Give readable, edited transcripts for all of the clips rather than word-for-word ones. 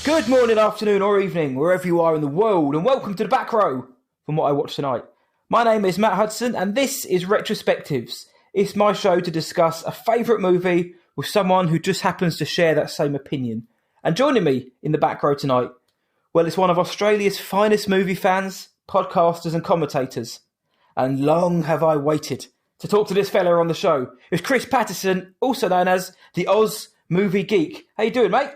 Good morning, afternoon or evening, wherever you are in the world, and welcome to the back row from What I Watched Tonight. My name is Matt Hudson, and this is Retrospectives. It's my show to discuss a favourite movie with someone who just happens to share that same opinion. And joining me in the back row tonight, well, it's one of Australia's finest movie fans, podcasters and commentators. And long have I waited to talk to this fella on the show. It's Chris Pattison, also known as the Oz Movie Geek. How you doing, mate?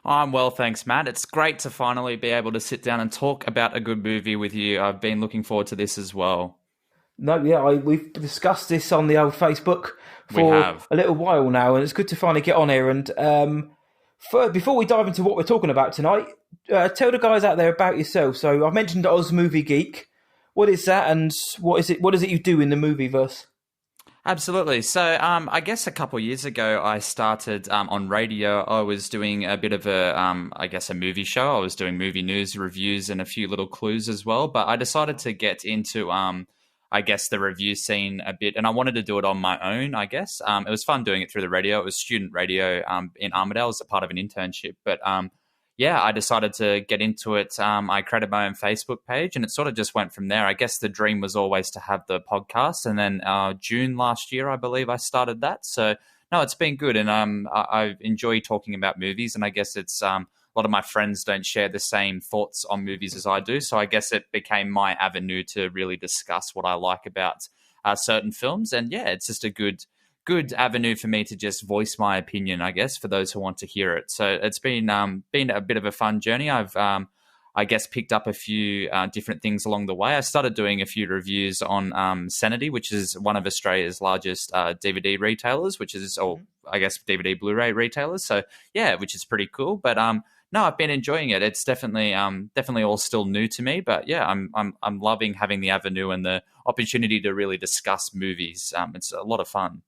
I'm well, thanks, Matt. It's great to finally be able to sit down and talk about a good movie with you. I've been looking forward to this as well. We've discussed this on the old Facebook for a little while now, and it's good to finally get on here. And before we dive into what we're talking about tonight, tell the guys out there about yourself. So I've mentioned Oz Movie Geek. What is that, and what is it you do in the movieverse? Absolutely. So I guess a couple of years ago, I started on radio. I was doing a bit of a movie show. I was doing movie news reviews and a few little clues as well. But I decided to get into, the review scene a bit. And I wanted to do it on my own, I guess. It was fun doing it through the radio. It was student radio in Armidale as a part of an internship. But I decided to get into it. I created my own Facebook page and it sort of just went from there. I guess the dream was always to have the podcast. And then June last year, I believe I started that. So, no, it's been good. And I enjoy talking about movies. And I guess it's a lot of my friends don't share the same thoughts on movies as I do. So I guess it became my avenue to really discuss what I like about certain films. And yeah, it's just a good avenue for me to just voice my opinion, I guess, for those who want to hear it. So it's been a bit of a fun journey. I've, picked up a few different things along the way. I started doing a few reviews on Sanity, which is one of Australia's largest DVD retailers, DVD Blu-ray retailers. So yeah, which is pretty cool. But no, I've been enjoying it. It's definitely all still new to me. But yeah, I'm loving having the avenue and the opportunity to really discuss movies. It's a lot of fun.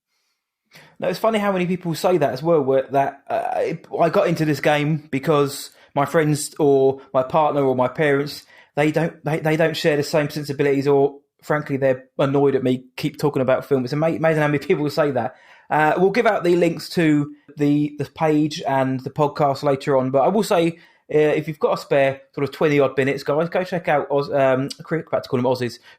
No, it's funny how many people say that as well. I got into this game because my friends or my partner or my parents they don't share the same sensibilities, or frankly they're annoyed at me keep talking about films. It's amazing how many people say that. We'll give out the links to the page and the podcast later on, but I will say if you've got a spare sort of 20 odd minutes, guys, go check out about to call him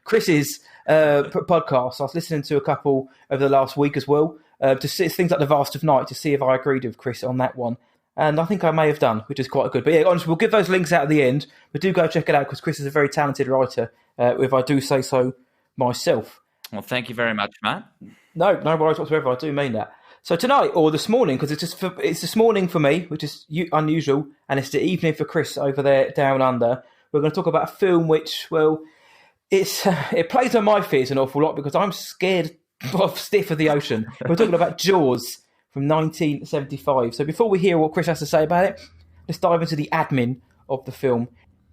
Chris's podcast. I was listening to a couple over the last week as well. To see things like The Vast of Night, to see if I agreed with Chris on that one. And I think I may have done, which is quite good. But yeah, honestly, we'll give those links out at the end. But do go check it out, because Chris is a very talented writer, if I do say so myself. Well, thank you very much, Matt. No worries whatsoever. I do mean that. So tonight, or this morning, because it's this morning for me, which is unusual, and it's the evening for Chris over there down under, we're going to talk about a film which, well, it plays on my fears an awful lot, because I'm scared stiff of the ocean. We're talking about Jaws from 1975. So before we hear what Chris has to say about it, let's dive into the admin of the film.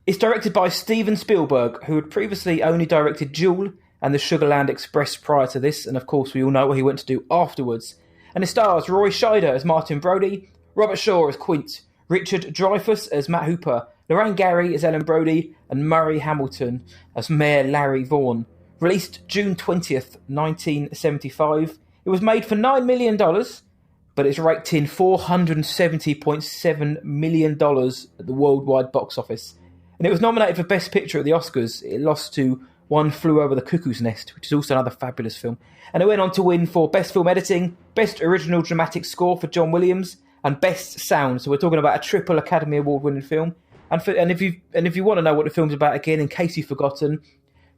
It's directed by Steven Spielberg, who had previously only directed Duel and the Sugarland Express prior to this, and of course we all know what he went to do afterwards. And it stars Roy Scheider as Martin Brody, Robert Shaw as Quint, Richard Dreyfuss as Matt Hooper, Lorraine Gary as Ellen Brody, and Murray Hamilton as Mayor Larry Vaughan. Released June 20th, 1975. It was made for $9 million, but it's raked in $470.7 million at the worldwide box office. And it was nominated for Best Picture at the Oscars. It lost to One Flew Over the Cuckoo's Nest, which is also another fabulous film. And it went on to win for Best Film Editing, Best Original Dramatic Score for John Williams, and Best Sound. So we're talking about a triple Academy Award winning film. And if you want to know what the film's about again, in case you've forgotten,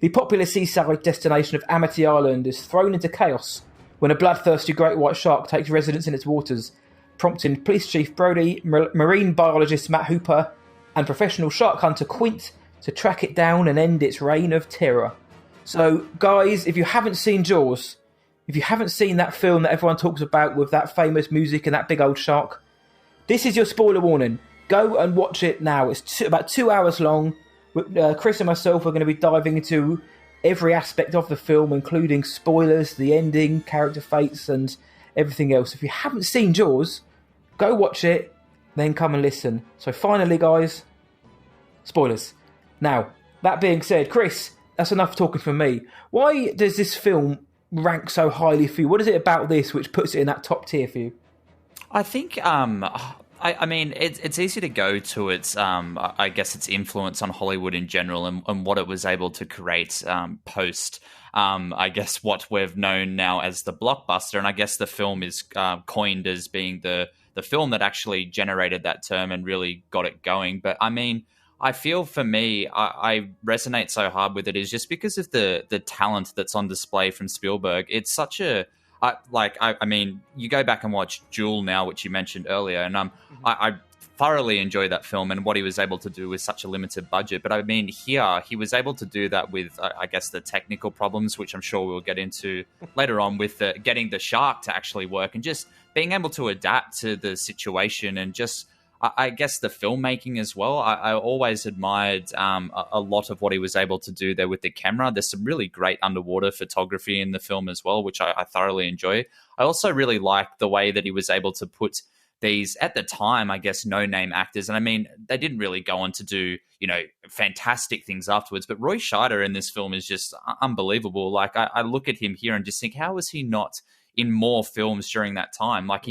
the popular seaside destination of Amity Island is thrown into chaos when a bloodthirsty great white shark takes residence in its waters, prompting Police Chief Brody, marine biologist Matt Hooper, and professional shark hunter Quint to track it down and end its reign of terror. So, guys, if you haven't seen Jaws, if you haven't seen that film that everyone talks about with that famous music and that big old shark, this is your spoiler warning. Go and watch it now. It's about 2 hours long. Chris and myself are going to be diving into every aspect of the film, including spoilers, the ending, character fates, and everything else. If you haven't seen Jaws, go watch it, then come and listen. So finally, guys, spoilers. Now, that being said, Chris, that's enough talking from me. Why does this film rank so highly for you? What is it about this which puts it in that top tier for you? I think I mean, it's easy to go to its, I guess, its influence on Hollywood in general and what it was able to create post, I guess, what we've known now as the blockbuster. And I guess the film is coined as being the film that actually generated that term and really got it going. But I mean, I feel for me, I resonate so hard with it is just because of the talent that's on display from Spielberg. It's such a I mean, you go back and watch Jewel now, which you mentioned earlier, and I thoroughly enjoy that film and what he was able to do with such a limited budget. But I mean, here he was able to do that with, I guess, the technical problems, which I'm sure we'll get into later on, with getting the shark to actually work and just being able to adapt to the situation and just. I guess the filmmaking as well. I always admired a lot of what he was able to do there with the camera. There's some really great underwater photography in the film as well, which I thoroughly enjoy. I also really liked the way that he was able to put these, at the time, I guess, no-name actors. And I mean, they didn't really go on to do, fantastic things afterwards. But Roy Scheider in this film is just unbelievable. Like, I look at him here and just think, how was he not in more films during that time? Like,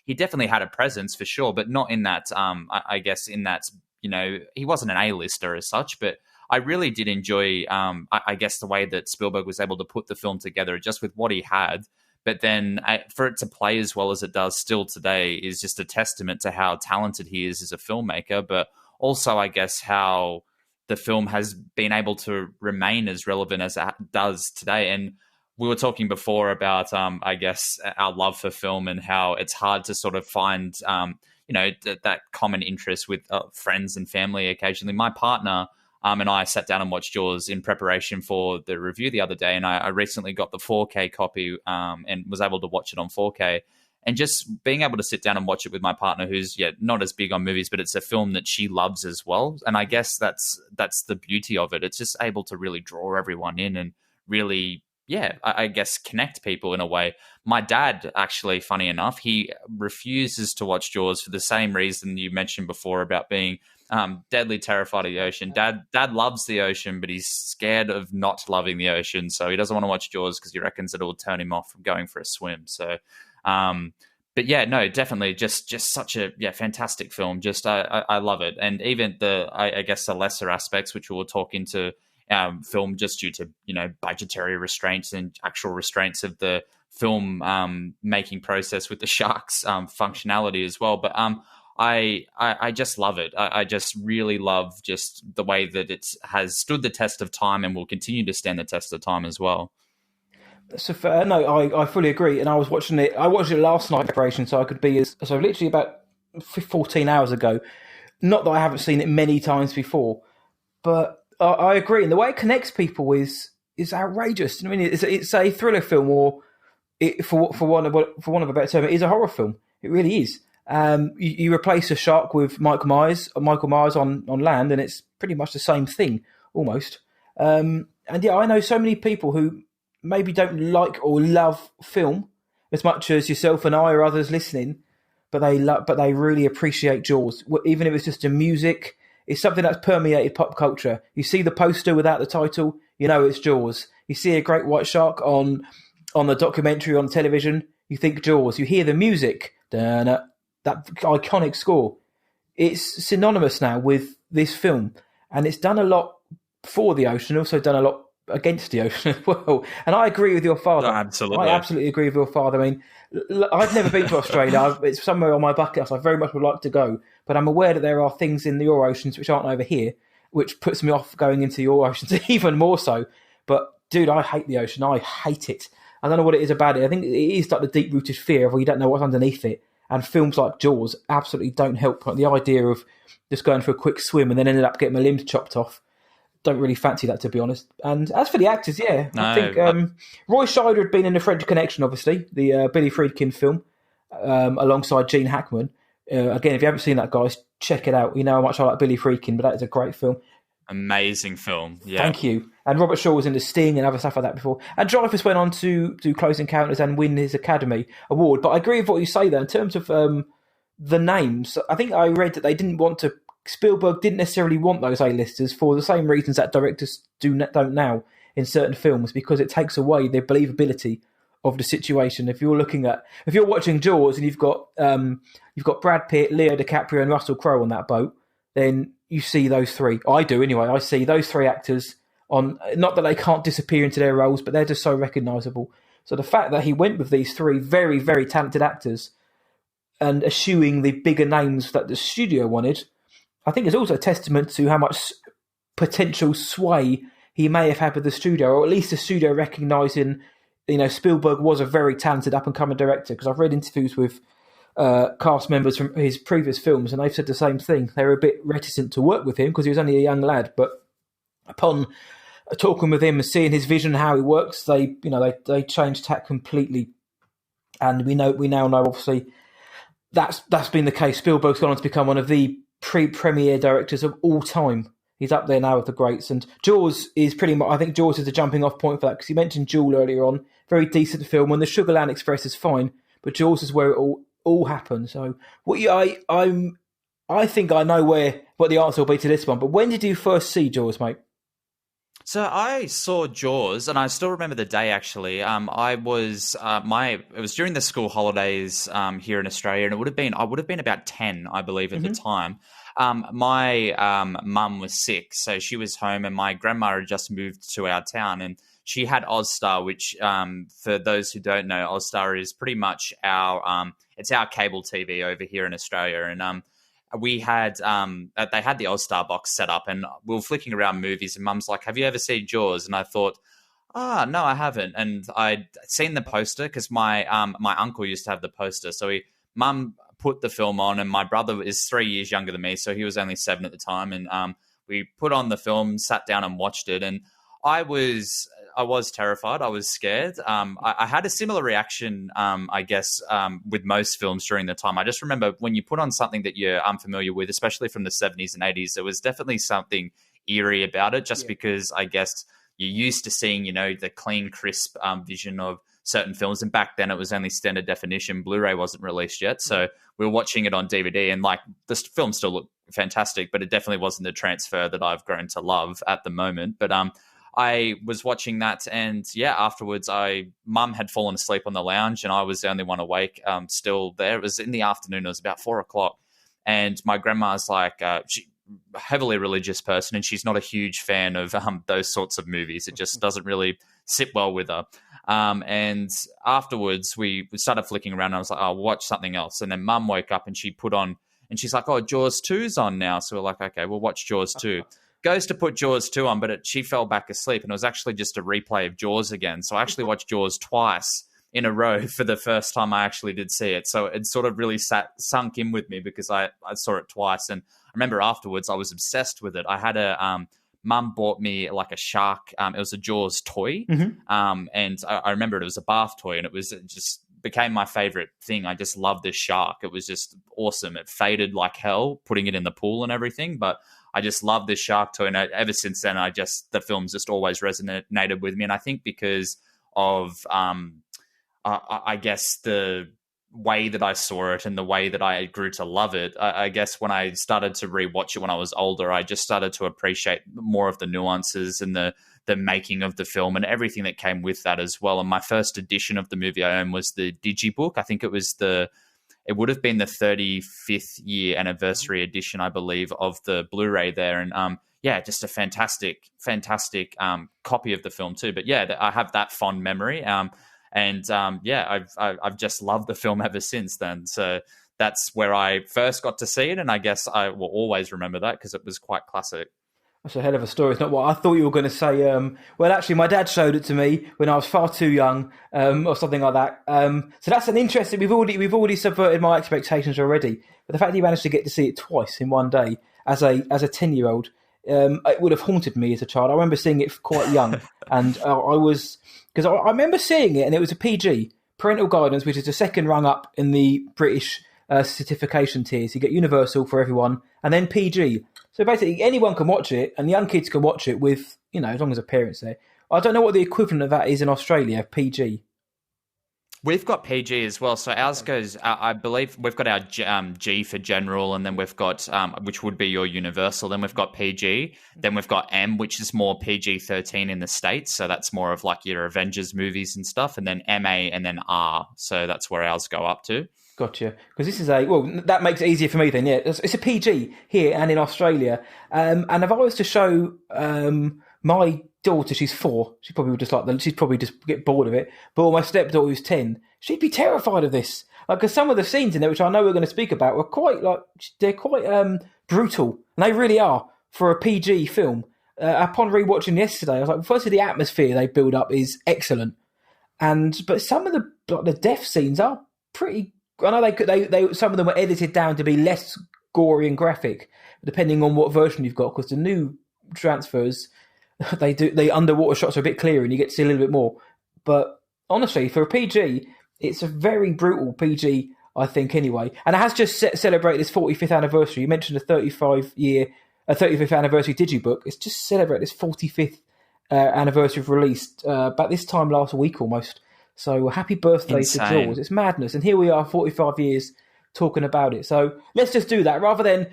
he definitely had a presence for sure, but not in that, I guess, in that, he wasn't an A-lister as such, but I really did enjoy, I guess, the way that Spielberg was able to put the film together just with what he had. But then for it to play as well as it does still today is just a testament to how talented he is as a filmmaker, but also, I guess, how the film has been able to remain as relevant as it does today. And we were talking before about, I guess, our love for film and how it's hard to sort of find, that common interest with friends and family occasionally. My partner and I sat down and watched Jaws in preparation for the review the other day, and I recently got the 4K copy and was able to watch it on 4K. And just being able to sit down and watch it with my partner, who's not as big on movies, but it's a film that she loves as well. And I guess that's the beauty of it. It's just able to really draw everyone in and really... I guess connect people in a way. My dad, actually, funny enough, he refuses to watch Jaws for the same reason you mentioned before about being deadly terrified of the ocean. Dad loves the ocean, but he's scared of not loving the ocean, so he doesn't want to watch Jaws because he reckons it'll turn him off from going for a swim. So, but yeah, no, definitely, just such a fantastic film. Just I love it, and even I guess the lesser aspects, which we'll talk into. Film just due to budgetary restraints and actual restraints of the film making process with the sharks functionality as well. But I just love it. I just really love just the way that it has stood the test of time and will continue to stand the test of time as well. So I fully agree. And I watched it last night in preparation, so I could be so literally about 14 hours ago. Not that I haven't seen it many times before, but I agree, and the way it connects people is outrageous. I mean, it's a thriller film, or for want of a better term, it is a horror film. It really is. You replace a shark with Michael Myers on land, and it's pretty much the same thing almost. And I know so many people who maybe don't like or love film as much as yourself and I or others listening, but they really appreciate Jaws, even if it's just the music. It's something that's permeated pop culture. You see the poster without the title, it's Jaws. You see a great white shark on the documentary on television, you think Jaws. You hear the music, that iconic score. It's synonymous now with this film, and it's done a lot for the ocean, also done a lot against the ocean as well. And I agree with your father. Oh, absolutely. I absolutely agree with your father. I mean, I've never been to Australia. It's somewhere on my bucket list. I very much would like to go. But I'm aware that there are things in your oceans which aren't over here, which puts me off going into your oceans even more so. But, dude, I hate the ocean. I hate it. I don't know what it is about it. I think it is like the deep-rooted fear of, you don't know what's underneath it. And films like Jaws absolutely don't help. Like the idea of just going for a quick swim and then ended up getting my limbs chopped off. Don't really fancy that, to be honest. And as for the actors, I think Roy Scheider had been in The French Connection, obviously, the Billy Friedkin film, alongside Gene Hackman. Again, if you haven't seen that, guys, check it out. You know how much I like Billy Friedkin, but that is a great film. Amazing film, yeah. Thank you. And Robert Shaw was in The Sting and other stuff like that before. And Dreyfuss went on to do Close Encounters and win his Academy Award. But I agree with what you say there in terms of the names. I think I read that they didn't want to... Spielberg didn't necessarily want those A-listers for the same reasons that directors don't now in certain films, because it takes away the believability of the situation. If you're watching Jaws and you've got you've got Brad Pitt, Leo DiCaprio, and Russell Crowe on that boat, then you see those three. I do anyway. I see those three actors on. Not that they can't disappear into their roles, but they're just so recognisable. So the fact that he went with these three very, very talented actors and eschewing the bigger names that the studio wanted, I think is also a testament to how much potential sway he may have had with the studio, or at least the studio recognising, Spielberg was a very talented up-and-coming director, because I've read interviews with cast members from his previous films, and they've said the same thing. They were a bit reticent to work with him because he was only a young lad, but upon talking with him and seeing his vision, how he works, they changed tack completely. And we now know, obviously, that's been the case. Spielberg's gone on to become one of the premier directors of all time. He's up there now with the greats. And Jaws is pretty much, I think Jaws is the jumping off point for that, because you mentioned Jewel earlier on. Very decent film. And the Sugarland Express is fine, but Jaws is where it all happened. So I think I know what the answer will be to this one. But when did you first see Jaws, mate? So I saw Jaws, and I still remember the day. Actually, it was during the school holidays here in Australia, and I would have been about 10, I believe, at the time. My mum was sick, so she was home, and my grandma had just moved to our town, and she had Ozstar, which, for those who don't know, Ozstar is pretty much it's our cable TV over here in Australia, and we had they had the Ozstar box set up, and we were flicking around movies, and Mum's like, "Have you ever seen Jaws?" And I thought, no, I haven't. And I'd seen the poster because my uncle used to have the poster, so Mum put the film on, and my brother is 3 years younger than me, so he was only 7 at the time, and we put on the film, sat down and watched it, and I was terrified. I was scared. I had a similar reaction, I guess, with most films during the time. I just remember when you put on something that you're unfamiliar with, especially from the 70s and 80s, there was definitely something eerie about it, just because I guess you're used to seeing, the clean, crisp vision of certain films. And back then it was only standard definition. Blu-ray wasn't released yet. So we were watching it on DVD, and the film still looked fantastic, but it definitely wasn't the transfer that I've grown to love at the moment. But I was watching that, and afterwards, Mum had fallen asleep on the lounge, and I was the only one awake, still there. It was in the afternoon. It was about 4:00, and my grandma's like, she heavily religious person, and she's not a huge fan of those sorts of movies. It just doesn't really sit well with her. And afterwards, we started flicking around, and I was like, "Oh, we'll watch something else." And then Mum woke up, and she put on, and she's like, "Oh, Jaws 2's on now." So we're like, "Okay, we'll watch Jaws 2." Goes to put Jaws 2 on, but she fell back asleep, and it was actually just a replay of Jaws again. So I actually watched Jaws twice in a row for the first time I actually did see it. So it sort of really sunk in with me, because I saw it twice. And I remember afterwards I was obsessed with it. I had Mum bought me like a shark. It was a Jaws toy. And I remember it was a bath toy, and it just became my favorite thing. I just loved this shark. It was just awesome. It faded like hell, putting it in the pool and everything, but I just love this shark toy, and ever since then, the film's just always resonated with me. And I think because of, I guess, the way that I saw it and the way that I grew to love it, I guess when I started to rewatch it when I was older, I just started to appreciate more of the nuances and the making of the film and everything that came with that as well. And my first edition of the movie I owned was the Digibook. I think it would have been the 35th year anniversary edition, I believe, of the Blu-ray there. And just a fantastic copy of the film too. But I have that fond memory. I've just loved the film ever since then. So that's where I first got to see it. And I guess I will always remember that because it was quite classic. That's a hell of a story. It's not what I thought you were going to say. Well, actually, my dad showed it to me when I was far too young, or something like that. So that's an interesting. We've already subverted my expectations already. But the fact that you managed to get to see it twice in one day as a 10-year-old, it would have haunted me as a child. I remember seeing it quite young, and I remember seeing it, and it was a PG, parental guidance, which is the second rung up in the British certification tiers. You get Universal for everyone, and then PG. So basically, anyone can watch it, and young kids can watch it with, as long as a parent's there. I don't know what the equivalent of that is in Australia, PG. We've got PG as well. So ours goes, I believe we've got our G for general, and then we've got, which would be your universal. Then we've got PG. Then we've got M, which is more PG-13 in the States. So that's more of like your Avengers movies and stuff. And then MA and then R. So that's where ours go up to. Gotcha. Because this is that makes it easier for me then. Yeah, it's a PG here and in Australia. And if I was to show my daughter, she's 4. She probably would just she'd probably just get bored of it. But my stepdaughter, who's 10, she'd be terrified of this. Like, because some of the scenes in there, which I know we're going to speak about, were they're quite brutal, and they really are for a PG film. Upon rewatching yesterday, I was like, firstly, the atmosphere they build up is excellent, but some of the death scenes are pretty. I know they some of them were edited down to be less gory and graphic, depending on what version you've got. Because the new transfers, the underwater shots are a bit clearer, and you get to see a little bit more. But honestly, for a PG, it's a very brutal PG, I think. Anyway, and it has just celebrated its 45th anniversary. You mentioned a 35th anniversary digibook. It's just celebrated its 45th anniversary of release about this time last week almost. So happy birthday Insane. to Jaws. It's madness. And here we are 45 years talking about it. So let's just do that. Rather than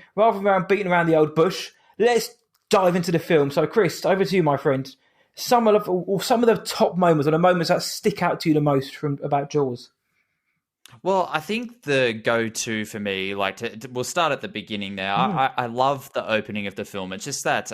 beating around the old bush, let's dive into the film. So Chris, over to you, my friend. Some of the top moments, or the moments that stick out to you the most about Jaws. Well, I think the go-to for me, we'll start at the beginning now. I love the opening of the film. It's just that,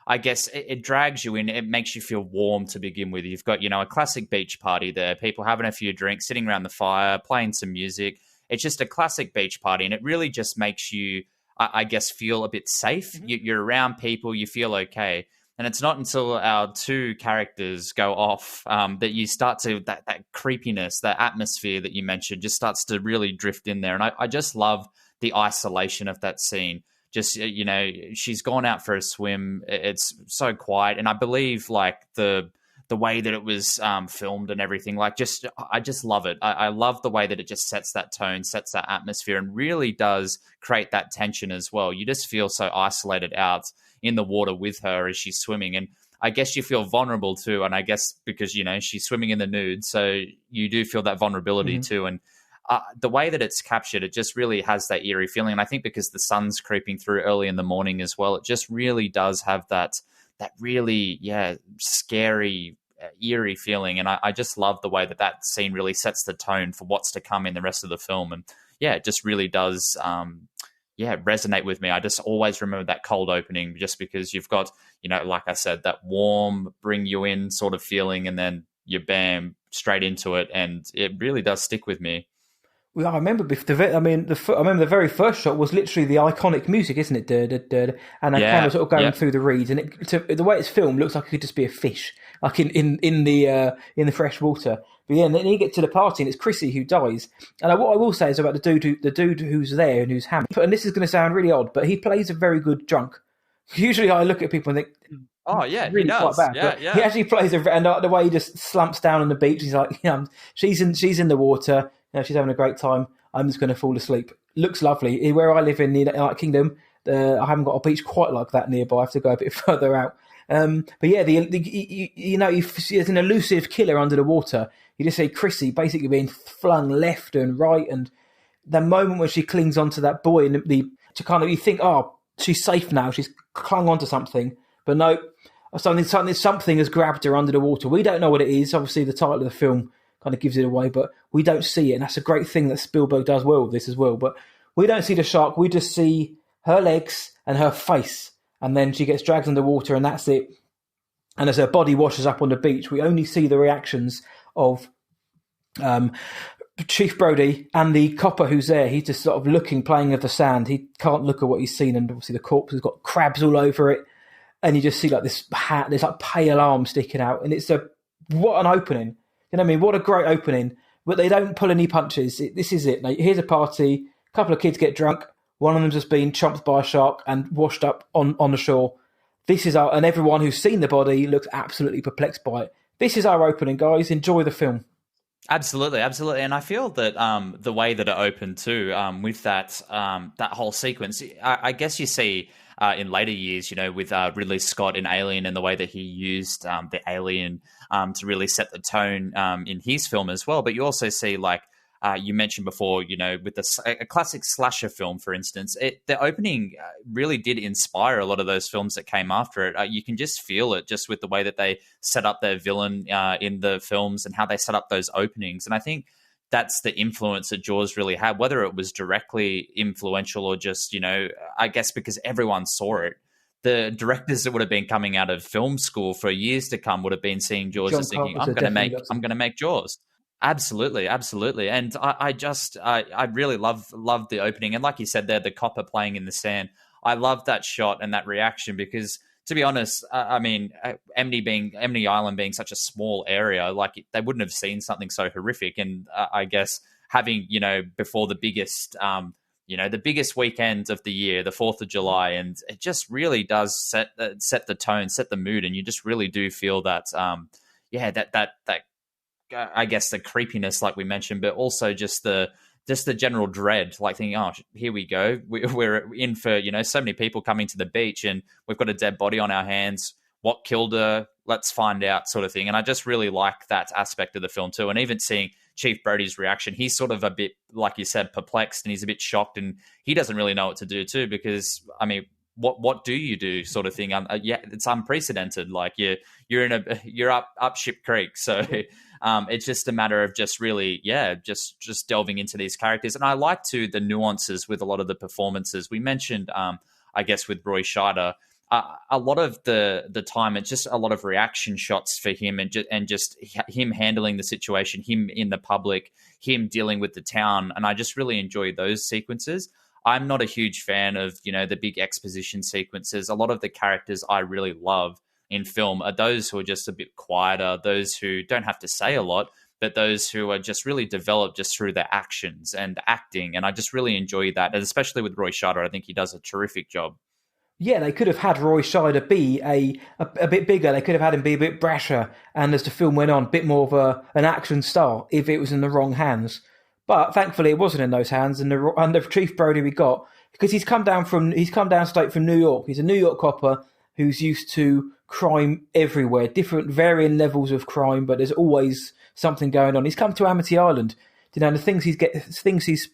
I guess it drags you in. It makes you feel warm to begin with. You've got, a classic beach party there, people having a few drinks, sitting around the fire, playing some music. It's just a classic beach party, and it really just makes you, I guess, feel a bit safe. Mm-hmm. You're around people, you feel okay. And it's not until our 2 characters go off that you start to, that creepiness, that atmosphere that you mentioned just starts to really drift in there. And I just love the isolation of that scene. Just, she's gone out for a swim. It's so quiet. And I believe the way that it was filmed and everything, I just love it. I love the way that it just sets that tone, sets that atmosphere, and really does create that tension as well. You just feel so isolated out in the water with her as she's swimming. And I guess you feel vulnerable too. And I guess because, she's swimming in the nude, so you do feel that vulnerability too. And the way that it's captured, it just really has that eerie feeling. And I think because the sun's creeping through early in the morning as well, it just really does have that really, scary, eerie feeling. And I just love the way that scene really sets the tone for what's to come in the rest of the film. And it just really does resonate with me. I just always remember that cold opening, just because you've got, like I said, that warm, bring you in sort of feeling, and then you bam, straight into it. And it really does stick with me. Well, I remember the very first shot was literally the iconic music, isn't it? And the camera sort of going through the reeds, and the way it's filmed looks like it could just be a fish, like in the fresh water. But and then you get to the party, and it's Chrissy who dies. And what I will say is about the dude who's there and who's hammered. And this is going to sound really odd, but he plays a very good drunk. Usually, I look at people and think, "Oh yeah, really he does. Quite bad." He actually plays and the way he just slumps down on the beach. He's like, she's in the water. She's having a great time. I'm just going to fall asleep. Looks lovely. Where I live in the United Kingdom, I haven't got a beach quite like that nearby. I have to go a bit further out. But yeah, there's an elusive killer under the water. You just see Chrissy basically being flung left and right, and the moment when she clings onto that boy, and you think, oh, she's safe now. She's clung onto something, but no, something has grabbed her under the water. We don't know what it is. Obviously, the title of the film kind of gives it away, but we don't see it, and that's a great thing that Spielberg does well with this as well. But we don't see the shark. We just see her legs and her face, and then she gets dragged underwater, and that's it. And as her body washes up on the beach, we only see the reactions of Chief Brody and the copper who's there. He's just sort of looking, playing with the sand. He can't look at what he's seen, and obviously the corpse has got crabs all over it, and you just see this pale arm sticking out, and what an opening. You know what I mean? What a great opening. But they don't pull any punches. This is it. Here's a party. A couple of kids get drunk. One of them's just been chomped by a shark and washed up on the shore. And everyone who's seen the body looks absolutely perplexed by it. This is our opening, guys. Enjoy the film. Absolutely. And I feel that the way that it opened too, with that whole sequence, I guess you see in later years, with Ridley Scott in Alien, and the way that he used the alien to really set the tone in his film as well. But you also see, you mentioned before, with a classic slasher film, for instance, the opening really did inspire a lot of those films that came after it. You can just feel it just with the way that they set up their villain in the films and how they set up those openings. And I think that's the influence that Jaws really had, whether it was directly influential or just, I guess because everyone saw it. The directors that would have been coming out of film school for years to come would have been seeing Jaws John as thinking, Carpenter I'm going to make Jaws. Absolutely, absolutely. And I really love the opening. And like you said there, the copper playing in the sand. I love that shot and that reaction because, to be honest, Emily Island being such a small area, like they wouldn't have seen something so horrific. And I guess having, before the biggest, the biggest weekend of the year, the 4th of July, and it just really does set the tone, set the mood, and you just really do feel that, that I guess the creepiness, like we mentioned, but also just the general dread, like thinking, oh, here we go, we're in for so many people coming to the beach, and we've got a dead body on our hands. What killed her? Let's find out, sort of thing. And I just really like that aspect of the film too. And even seeing Chief Brody's reaction, he's sort of a bit, like you said, perplexed, and he's a bit shocked, and he doesn't really know what to do too, because what do you do, sort of thing? It's unprecedented. Like you're up ship creek, so it's just a matter of just really, just delving into these characters. And I like too the nuances with a lot of the performances. We mentioned, I guess, with Roy Scheider. A lot of the time, it's just a lot of reaction shots for him, and just him handling the situation, him in the public, him dealing with the town, and I just really enjoy those sequences. I'm not a huge fan of the big exposition sequences. A lot of the characters I really love in film are those who are just a bit quieter, those who don't have to say a lot, but those who are just really developed just through their actions and acting, and I just really enjoy that, and especially with Roy Scheider. I think he does a terrific job. Yeah, they could have had Roy Scheider be a bit bigger. They could have had him be a bit brasher, and as the film went on, a bit more of an action star if it was in the wrong hands. But thankfully, it wasn't in those hands, and the Chief Brody we got, because he's come down state from New York. He's a New York copper who's used to crime everywhere, different varying levels of crime, but there's always something going on. He's come to Amity Island. And the things he's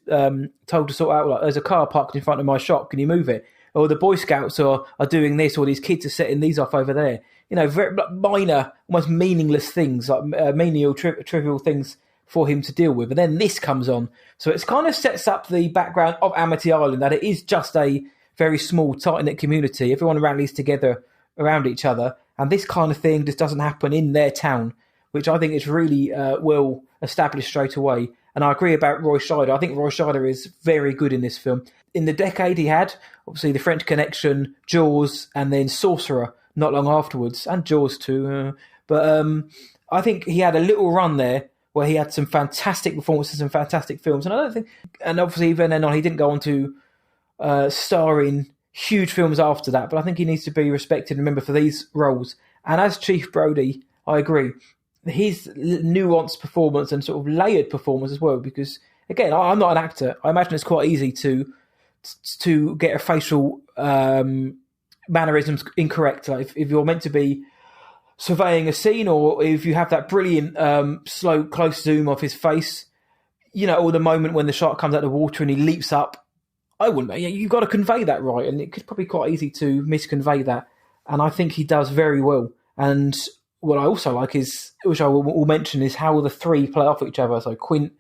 told to sort out, like there's a car parked in front of my shop. Can you move it? Or the Boy Scouts are doing this, or these kids are setting these off over there. Very minor, almost meaningless things, like menial, trivial things for him to deal with. And then this comes on. So it kind of sets up the background of Amity Island, that it is just a very small, tight-knit community. Everyone rallies together around each other. And this kind of thing just doesn't happen in their town, which I think is really well established straight away. And I agree about Roy Scheider. I think Roy Scheider is very good in this film. In the decade he had, obviously The French Connection, Jaws, and then Sorcerer not long afterwards, and Jaws too. But I think he had a little run there where he had some fantastic performances and fantastic films. And obviously even then on, he didn't go on to star in huge films after that. But I think he needs to be respected and remembered for these roles. And as Chief Brody, I agree. His nuanced performance and sort of layered performance as well, because again, I'm not an actor. I imagine it's quite easy to get a facial mannerisms incorrect. Like if you're meant to be surveying a scene, or if you have that brilliant slow close zoom of his face, or the moment when the shark comes out of the water and he leaps up, you've got to convey that right, and it could probably quite easy to misconvey that, and I think he does very well. And what I also like is, which I will mention, is how the three play off each other. So Quint,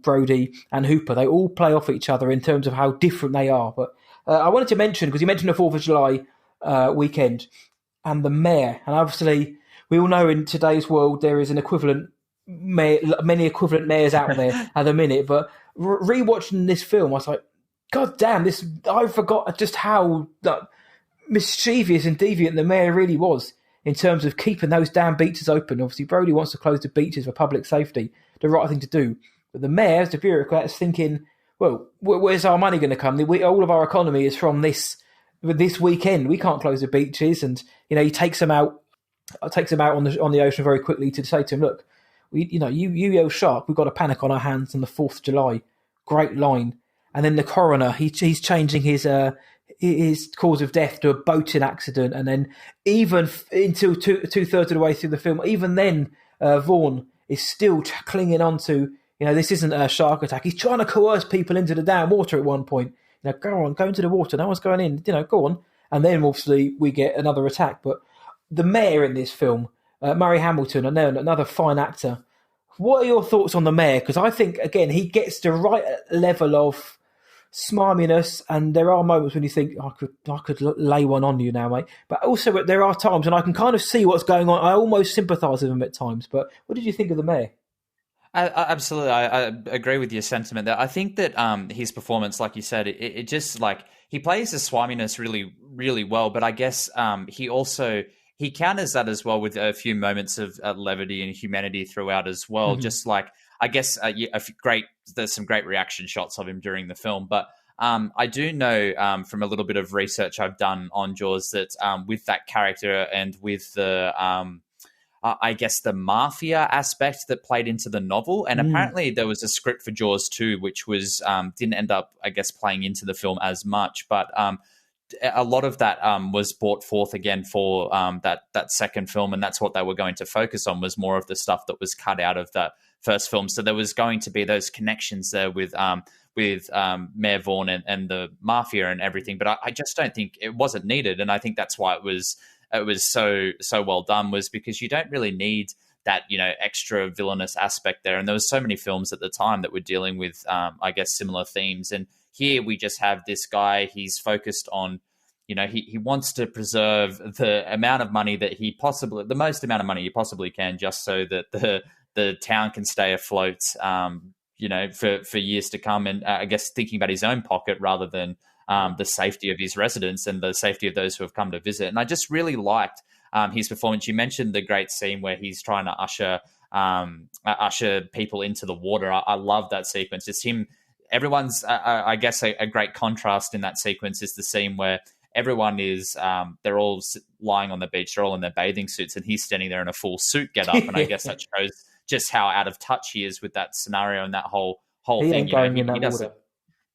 Brody and Hooper, they all play off each other in terms of how different they are. But I wanted to mention, because you mentioned the 4th of July weekend and the mayor, and obviously we all know in today's world there is an equivalent mayor, many equivalent mayors out there at the minute. But rewatching this film, I was like, God damn, I forgot just how mischievous and deviant the mayor really was in terms of keeping those damn beaches open. Obviously, Brody wants to close the beaches for public safety, the right thing to do. But the mayor, as the bureaucrat, is thinking, well, where's our money going to come? All of our economy is from this weekend. We can't close the beaches. And, he takes them out on the ocean very quickly to say to him, look, you yell shark, we've got a panic on our hands on the 4th of July. Great line. And then the coroner, he's changing his cause of death to a boating accident, and then even until two-thirds of the way through the film, even then Vaughan is still clinging on to, this isn't a shark attack. He's trying to coerce people into the damn water at one point. Go on, go into the water. No one's going in. Go on. And then obviously we get another attack. But the mayor in this film, Murray Hamilton, another fine actor. What are your thoughts on the mayor? Because I think, again, he gets the right level of smarminess, and there are moments when you think, I could lay one on you now, mate. But also, there are times, and I can kind of see what's going on. I almost sympathise with him at times. But what did you think of the mayor? Absolutely, I agree with your sentiment there. I think that his performance, like you said, it just like he plays the swaminess really, really well. But I guess he counters that as well with a few moments of levity and humanity throughout as well. Just like I guess there's some great reaction shots of him during the film. But I do know from a little bit of research I've done on Jaws that with that character and with the I guess the mafia aspect that played into the novel. And apparently there was a script for Jaws 2, which was didn't end up, I guess, playing into the film as much. But a lot of that was brought forth again for that second film. And that's what they were going to focus on, was more of the stuff that was cut out of that first film. So there was going to be those connections there with Mayor Vaughn and the mafia and everything. But I just don't think it wasn't needed. And I think that's why it was so well done, was because you don't really need that, extra villainous aspect there. And there was so many films at the time that were dealing with, I guess, similar themes. And here we just have this guy, he's focused on, he wants to preserve the amount of money that the most amount of money he possibly can, just so that the town can stay afloat, for years to come. And I guess thinking about his own pocket rather than the safety of his residents and the safety of those who have come to visit. And I just really liked his performance. You mentioned the great scene where he's trying to usher people into the water. I love that sequence. It's him. Everyone's, I guess, a great contrast in that sequence is the scene where everyone is, they're all lying on the beach. They're all in their bathing suits, and he's standing there in a full suit get up. And I guess that shows just how out of touch he is with that scenario and that whole thing. He doesn't.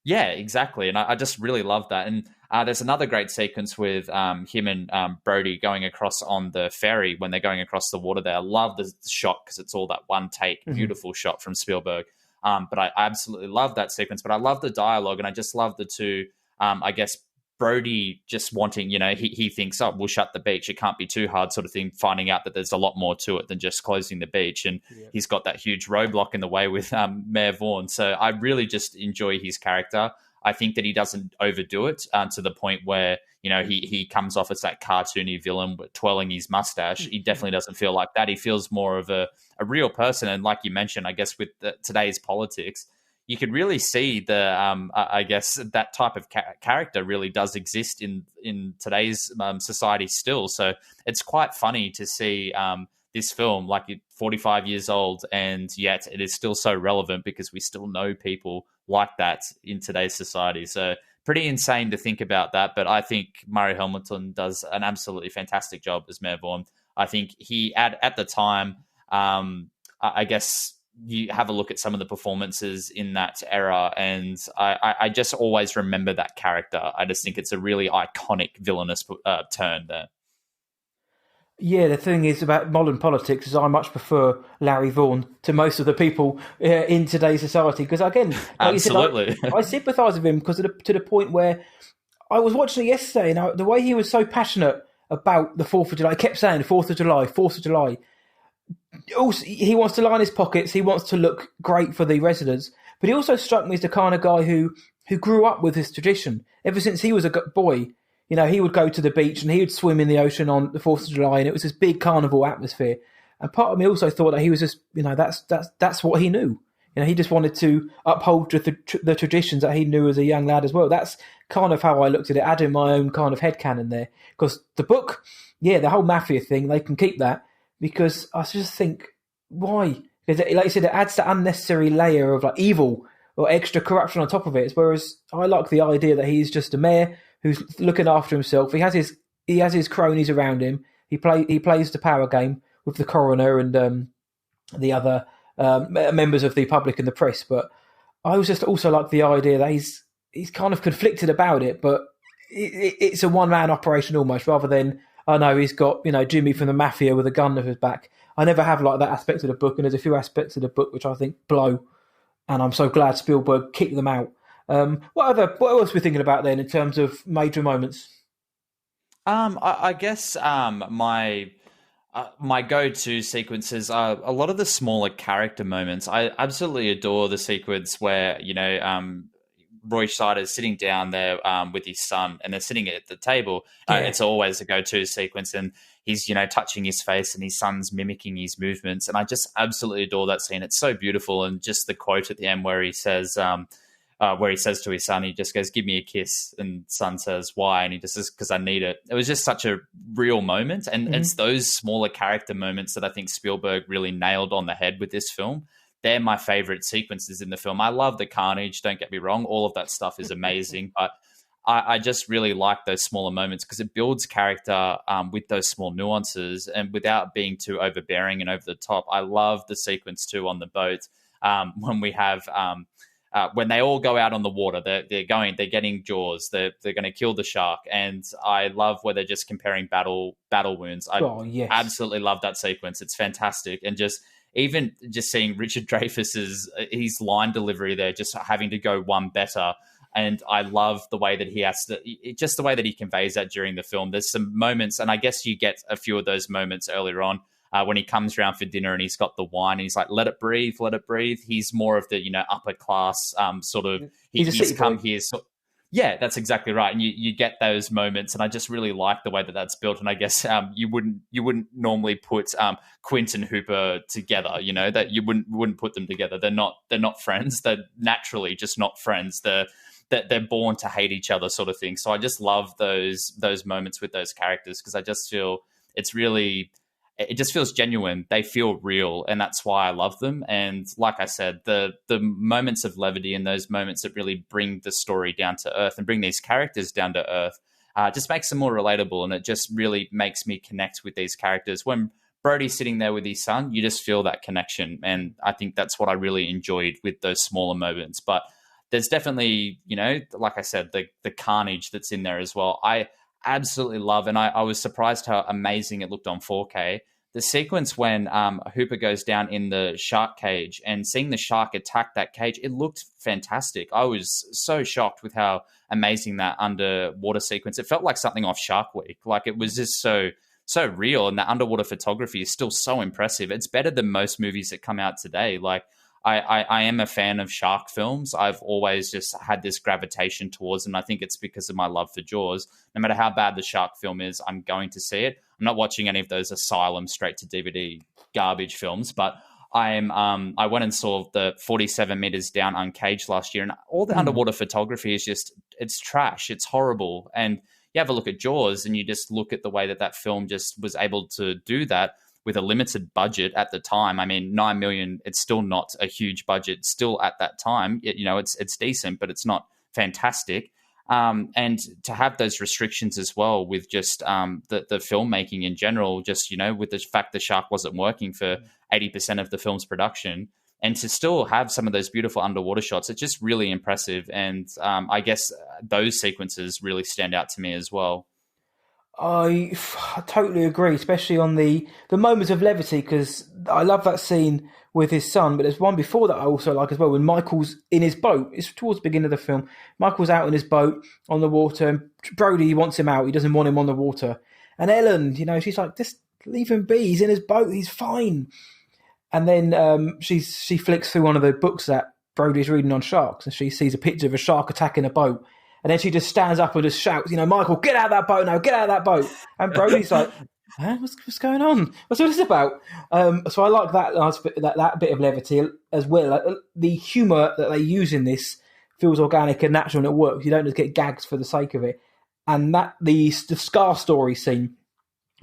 Yeah, exactly. And I just really love that. And there's another great sequence with him and Brody going across on the ferry when they're going across the water there. I love the shot because it's all that one take, beautiful shot from Spielberg. But I absolutely love that sequence. But I love the dialogue, and I just love the two, I guess, Brody just wanting, he thinks, we'll shut the beach. It can't be too hard sort of thing, finding out that there's a lot more to it than just closing the beach. And he's got that huge roadblock in the way with Mayor Vaughn. So I really just enjoy his character. I think that he doesn't overdo it to the point where, he comes off as that cartoony villain twirling his mustache. He definitely doesn't feel like that. He feels more of a real person. And like you mentioned, I guess with today's politics, you could really see I guess that type of character really does exist in today's society still. So it's quite funny to see this film, like 45 years old, and yet it is still so relevant because we still know people like that in today's society. So pretty insane to think about that. But I think Murray Hamilton does an absolutely fantastic job as Mayor Vaughn. I think he, at the time, I guess, you have a look at some of the performances in that era, and I just always remember that character. I just think it's a really iconic villainous turn there. Yeah, the thing is about modern politics is I much prefer Larry Vaughan to most of the people in today's society. Because again, like absolutely, you said, I sympathise with him because to the point where I was watching it yesterday, and the way he was so passionate about the 4th of July, I kept saying 4th of July, 4th of July. Also, he wants to line his pockets. He wants to look great for the residents, but he also struck me as the kind of guy who grew up with this tradition. Ever since he was a boy, he would go to the beach and he would swim in the ocean on the 4th of July, and it was this big carnival atmosphere. And part of me also thought that he was just, that's what he knew. He just wanted to uphold the traditions that he knew as a young lad as well. That's kind of how I looked at it, adding my own kind of headcanon there. Because the book, the whole mafia thing, they can keep that. Because I just think, why? Because, like you said, it adds that unnecessary layer of like evil or extra corruption on top of it. Whereas I like the idea that he's just a mayor who's looking after himself. He has his cronies around him. He plays the power game with the coroner and the other members of the public and the press. But I was just also like the idea that he's kind of conflicted about it, but it's a one-man operation almost, rather than, I know he's got, Jimmy from the mafia with a gun to his back. I never have like that aspect of the book, and there's a few aspects of the book which I think blow, and I'm so glad Spielberg kicked them out. What else are we thinking about then in terms of major moments? I guess my My go-to sequences are a lot of the smaller character moments. I absolutely adore the sequence where, Roy Scheider's sitting down there with his son, and they're sitting at the table. It's always a go-to sequence, and he's, touching his face, and his son's mimicking his movements. And I just absolutely adore that scene. It's so beautiful. And just the quote at the end where he says to his son, he just goes, "Give me a kiss." And son says, "Why?" And he just says, "Because I need it." It was just such a real moment. And it's those smaller character moments that I think Spielberg really nailed on the head with this film. They're my favorite sequences in the film. I love the carnage, don't get me wrong. All of that stuff is amazing. But I just really like those smaller moments because it builds character with those small nuances and without being too overbearing and over the top. I love the sequence too on the boat when we have... when they all go out on the water, they're getting jaws. They're going to kill the shark, and I love where they're just comparing battle wounds. I absolutely love that sequence. It's fantastic, and even seeing Richard Dreyfuss's his line delivery there, just having to go one better. And I love the way that he has to, just the way that he conveys that during the film. There's some moments, and I guess you get a few of those moments earlier on. When he comes around for dinner and he's got the wine and he's like, let it breathe, let it breathe. He's more of the, upper class sort of, he's come here. So, yeah, that's exactly right. And you get those moments. And I just really like the way that that's built. And I guess you wouldn't normally put Quint and Hooper together, that you wouldn't put them together. They're not friends. They're naturally just not friends. They're born to hate each other sort of thing. So I just love those moments with those characters because I just feel it just feels genuine. They feel real, and that's why I love them. And like I said, the moments of levity and those moments that really bring the story down to earth and bring these characters down to earth just makes them more relatable, and it just really makes me connect with these characters. When Brody's sitting there with his son, you just feel that connection, and I think that's what I really enjoyed with those smaller moments. But there's definitely, like I said, the carnage that's in there as well. I absolutely love, and I was surprised how amazing it looked on 4K. The sequence when Hooper goes down in the shark cage and seeing the shark attack that cage, it looked fantastic. I was so shocked with how amazing that underwater sequence. It felt like something off Shark Week. Like it was just so real, and the underwater photography is still so impressive. It's better than most movies that come out today. Like I am a fan of shark films. I've always just had this gravitation towards them. I think it's because of my love for Jaws. No matter how bad the shark film is, I'm going to see it. I'm not watching any of those Asylum straight to DVD garbage films, but I went and saw the 47 meters down Uncaged last year, and all the underwater photography is it's trash. It's horrible. And you have a look at Jaws and you just look at the way that film just was able to do that with a limited budget at the time. I mean, $9 million, it's still not a huge budget still at that time. It's decent, but it's not fantastic. And to have those restrictions as well with just the filmmaking in general, just, with the fact the shark wasn't working for 80% of the film's production, and to still have some of those beautiful underwater shots, it's just really impressive. And I guess those sequences really stand out to me as well. I totally agree, especially on the moments of levity, because I love that scene with his son, but there's one before that I also like as well, when Michael's in his boat. It's towards the beginning of the film. Michael's out in his boat on the water, and Brody wants him out. He doesn't want him on the water. And Ellen, she's like, just leave him be. He's in his boat. He's fine. And then she flicks through one of the books that Brody's reading on sharks, and she sees a picture of a shark attacking a boat. And then she just stands up and just shouts, Michael, get out of that boat now, get out of that boat. And Brody's like, what's going on? What's all this about? So I like that bit of levity as well. The humour that they use in this feels organic and natural, and it works. You don't just get gags for the sake of it. And that the Scar story scene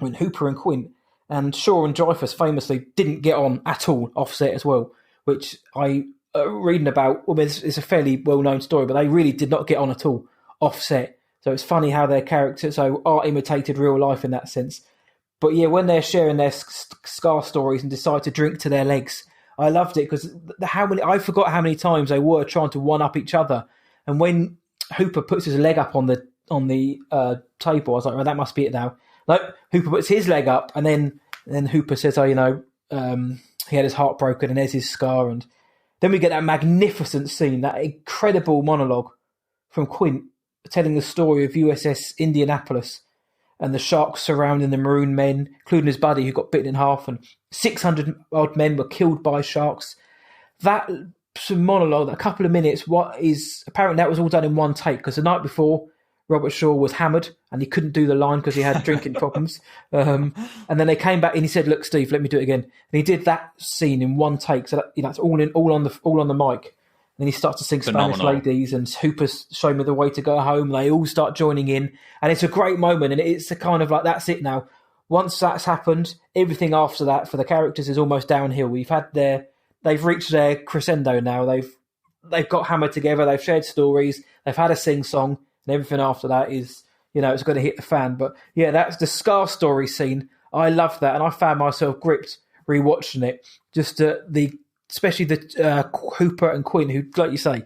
when Hooper and Quint and Shaw and Dreyfuss famously didn't get on at all offset as well, which I... reading about, it's a fairly well-known story, but they really did not get on at all offset. So it's funny how their characters are imitated real life in that sense. But yeah, when they're sharing their Scar stories and decide to drink to their legs, I loved it because I forgot how many times they were trying to one up each other. And when Hooper puts his leg up on the table, I was like, well, that must be it now. Like Hooper puts his leg up, and then Hooper says, he had his heart broken, and there's his scar. And then we get that magnificent scene, that incredible monologue from Quint telling the story of USS Indianapolis and the sharks surrounding the maroon men, including his buddy who got bitten in half, and 600 odd men were killed by sharks. That monologue, a couple of minutes, apparently that was all done in one take, because the night before, Robert Shaw was hammered and he couldn't do the line because he had drinking problems. And then they came back and he said, "Look, Steve, let me do it again." And he did that scene in one take, so that, it's all on the mic. And then he starts to sing Spanish Ladies and Hooper's Show Me the Way to Go Home. They all start joining in, and it's a great moment. And it's a kind of like, that's it now. Once that's happened, everything after that for the characters is almost downhill. They've reached their crescendo now. They've got hammered together. They've shared stories. They've had a sing song. And everything after that is, it's going to hit the fan. But yeah, that's the Scar story scene. I love that, and I found myself gripped rewatching it. Just especially the Hooper and Quinn, who, like you say,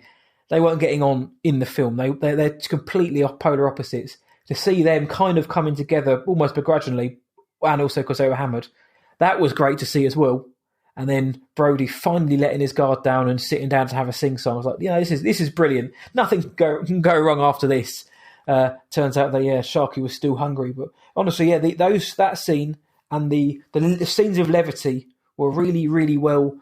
they weren't getting on in the film. They're completely polar opposites. To see them kind of coming together almost begrudgingly, and also because they were hammered, that was great to see as well. And then Brody finally letting his guard down and sitting down to have a sing-song. I was like, this is brilliant. Nothing can go wrong after this. Turns out that, Sharky was still hungry. But honestly, that scene and the scenes of levity were really, really well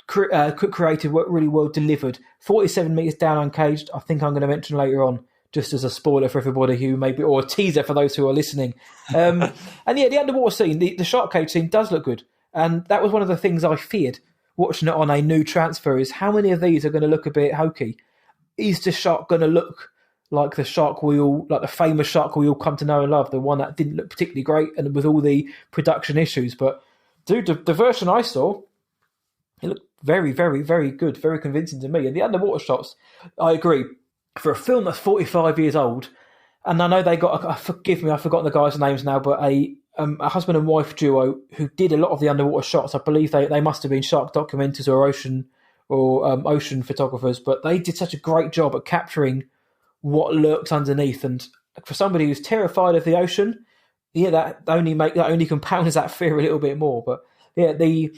created, were really well delivered. 47 metres down uncaged, I think I'm going to mention later on, just as a spoiler for everybody who maybe, or a teaser for those who are listening. And the underwater scene, the shark cage scene does look good. And that was one of the things I feared watching it on a new transfer, is how many of these are going to look a bit hokey? Is the shark going to look like the shark like the famous shark we all come to know and love, the one that didn't look particularly great and with all the production issues? But dude, the version I saw, it looked very, very, very good, very convincing to me. And the underwater shots, I agree, for a film that's 45 years old, and I know they got, forgive me, I've forgotten the guys' names now, but a husband and wife duo who did a lot of the underwater shots. I believe they must have been shark documenters or ocean photographers, but they did such a great job at capturing what lurks underneath. And for somebody who's terrified of the ocean, that only compounds that fear a little bit more. But the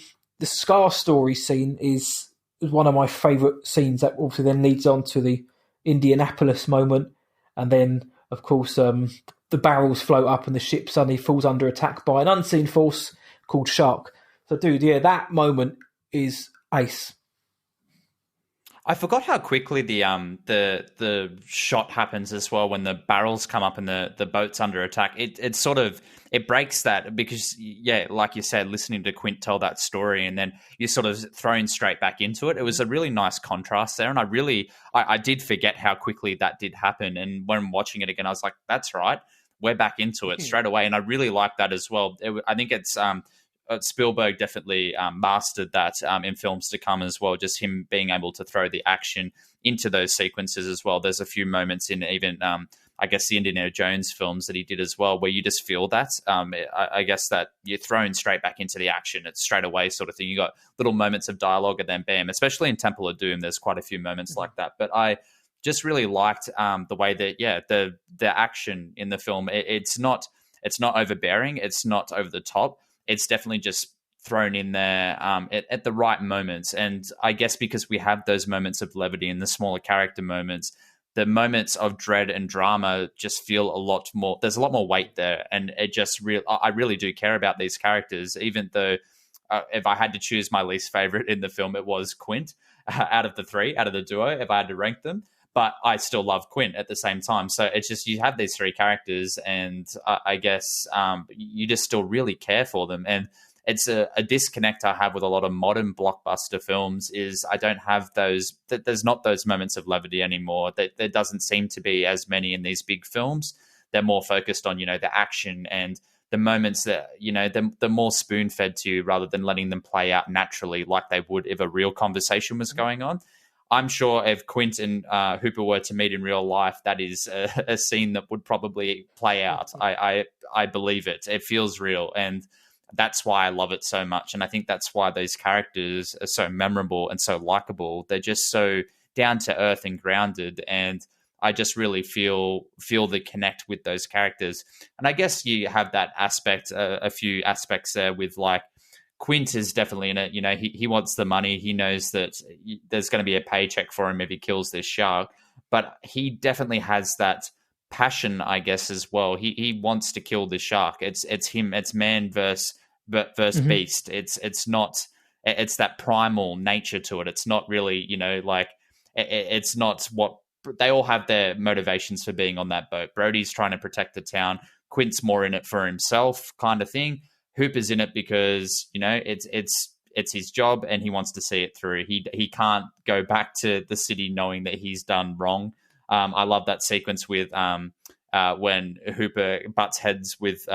Scar story scene is one of my favourite scenes. That also then leads on to the Indianapolis moment, and then of course the barrels float up and the ship suddenly falls under attack by an unseen force called Shark. So, dude, that moment is ace. I forgot how quickly the shot happens as well when the barrels come up and the boat's under attack. It breaks that, because like you said, listening to Quint tell that story and then you're sort of thrown straight back into it. It was a really nice contrast there, and I did forget how quickly that did happen. And when I'm watching it again, I was like, that's right, we're back into it straight away. And I really like that as well. I think it's Spielberg definitely mastered that in films to come as well, just him being able to throw the action into those sequences as well. There's a few moments in even I guess the Indiana Jones films that he did as well, where you just feel that. I guess that you're thrown straight back into the action. It's straight away sort of thing. You got little moments of dialogue and then bam, especially in Temple of Doom, there's quite a few moments like that. But I just really liked the way that, the action in the film, it's not overbearing. It's not over the top. It's definitely just thrown in there at the right moments. And I guess because we have those moments of levity and the smaller character moments, the moments of dread and drama just feel a lot more, there's a lot more weight there. And it just I really do care about these characters, even though if I had to choose my least favorite in the film, it was Quint out of the duo, if I had to rank them. But I still love Quint at the same time. So it's just, you have these three characters, and I guess you just still really care for them. And it's a disconnect I have with a lot of modern blockbuster films, is I don't have those, there's not those moments of levity anymore. There doesn't seem to be as many in these big films. They're more focused on, the action and the moments that, they're more spoon-fed to you rather than letting them play out naturally like they would if a real conversation was going on. I'm sure if Quint and Hooper were to meet in real life, that is a scene that would probably play out. I believe it. It feels real, and that's why I love it so much. And I think that's why those characters are so memorable and so likable. They're just so down to earth and grounded, and I just really feel the connect with those characters. And I guess you have that aspect, a few aspects there with like, Quint is definitely in it. He wants the money. He knows that there's going to be a paycheck for him if he kills this shark. But he definitely has that passion, I guess, as well. He wants to kill the shark. It's him. It's man versus beast. It's not. It's that primal nature to it. It's not really, like it's not what they all have their motivations for being on that boat. Brody's trying to protect the town. Quint's more in it for himself, kind of thing. Hooper's in it because it's his job and he wants to see it through. He can't go back to the city knowing that he's done wrong. I love that sequence with when Hooper butts heads with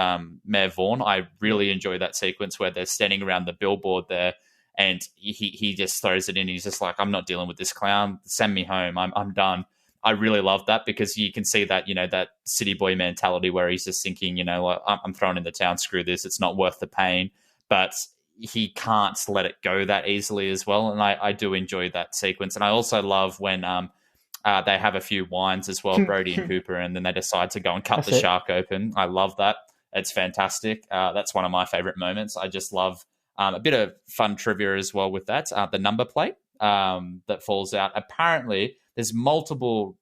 Mayor Vaughn. I really enjoy that sequence where they're standing around the billboard there, and he just throws it in. He's just like, I'm not dealing with this clown. Send me home. I'm done. I really love that because you can see that, that city boy mentality where he's just thinking, like, I'm thrown in the town, screw this. It's not worth the pain. But he can't let it go that easily as well. And I do enjoy that sequence. And I also love when they have a few wines as well, Brody and Hooper, and then they decide to go and cut the shark open. I love that. It's fantastic. That's one of my favorite moments. I just love a bit of fun trivia as well with that. The number plate that falls out. Apparently, there's multiple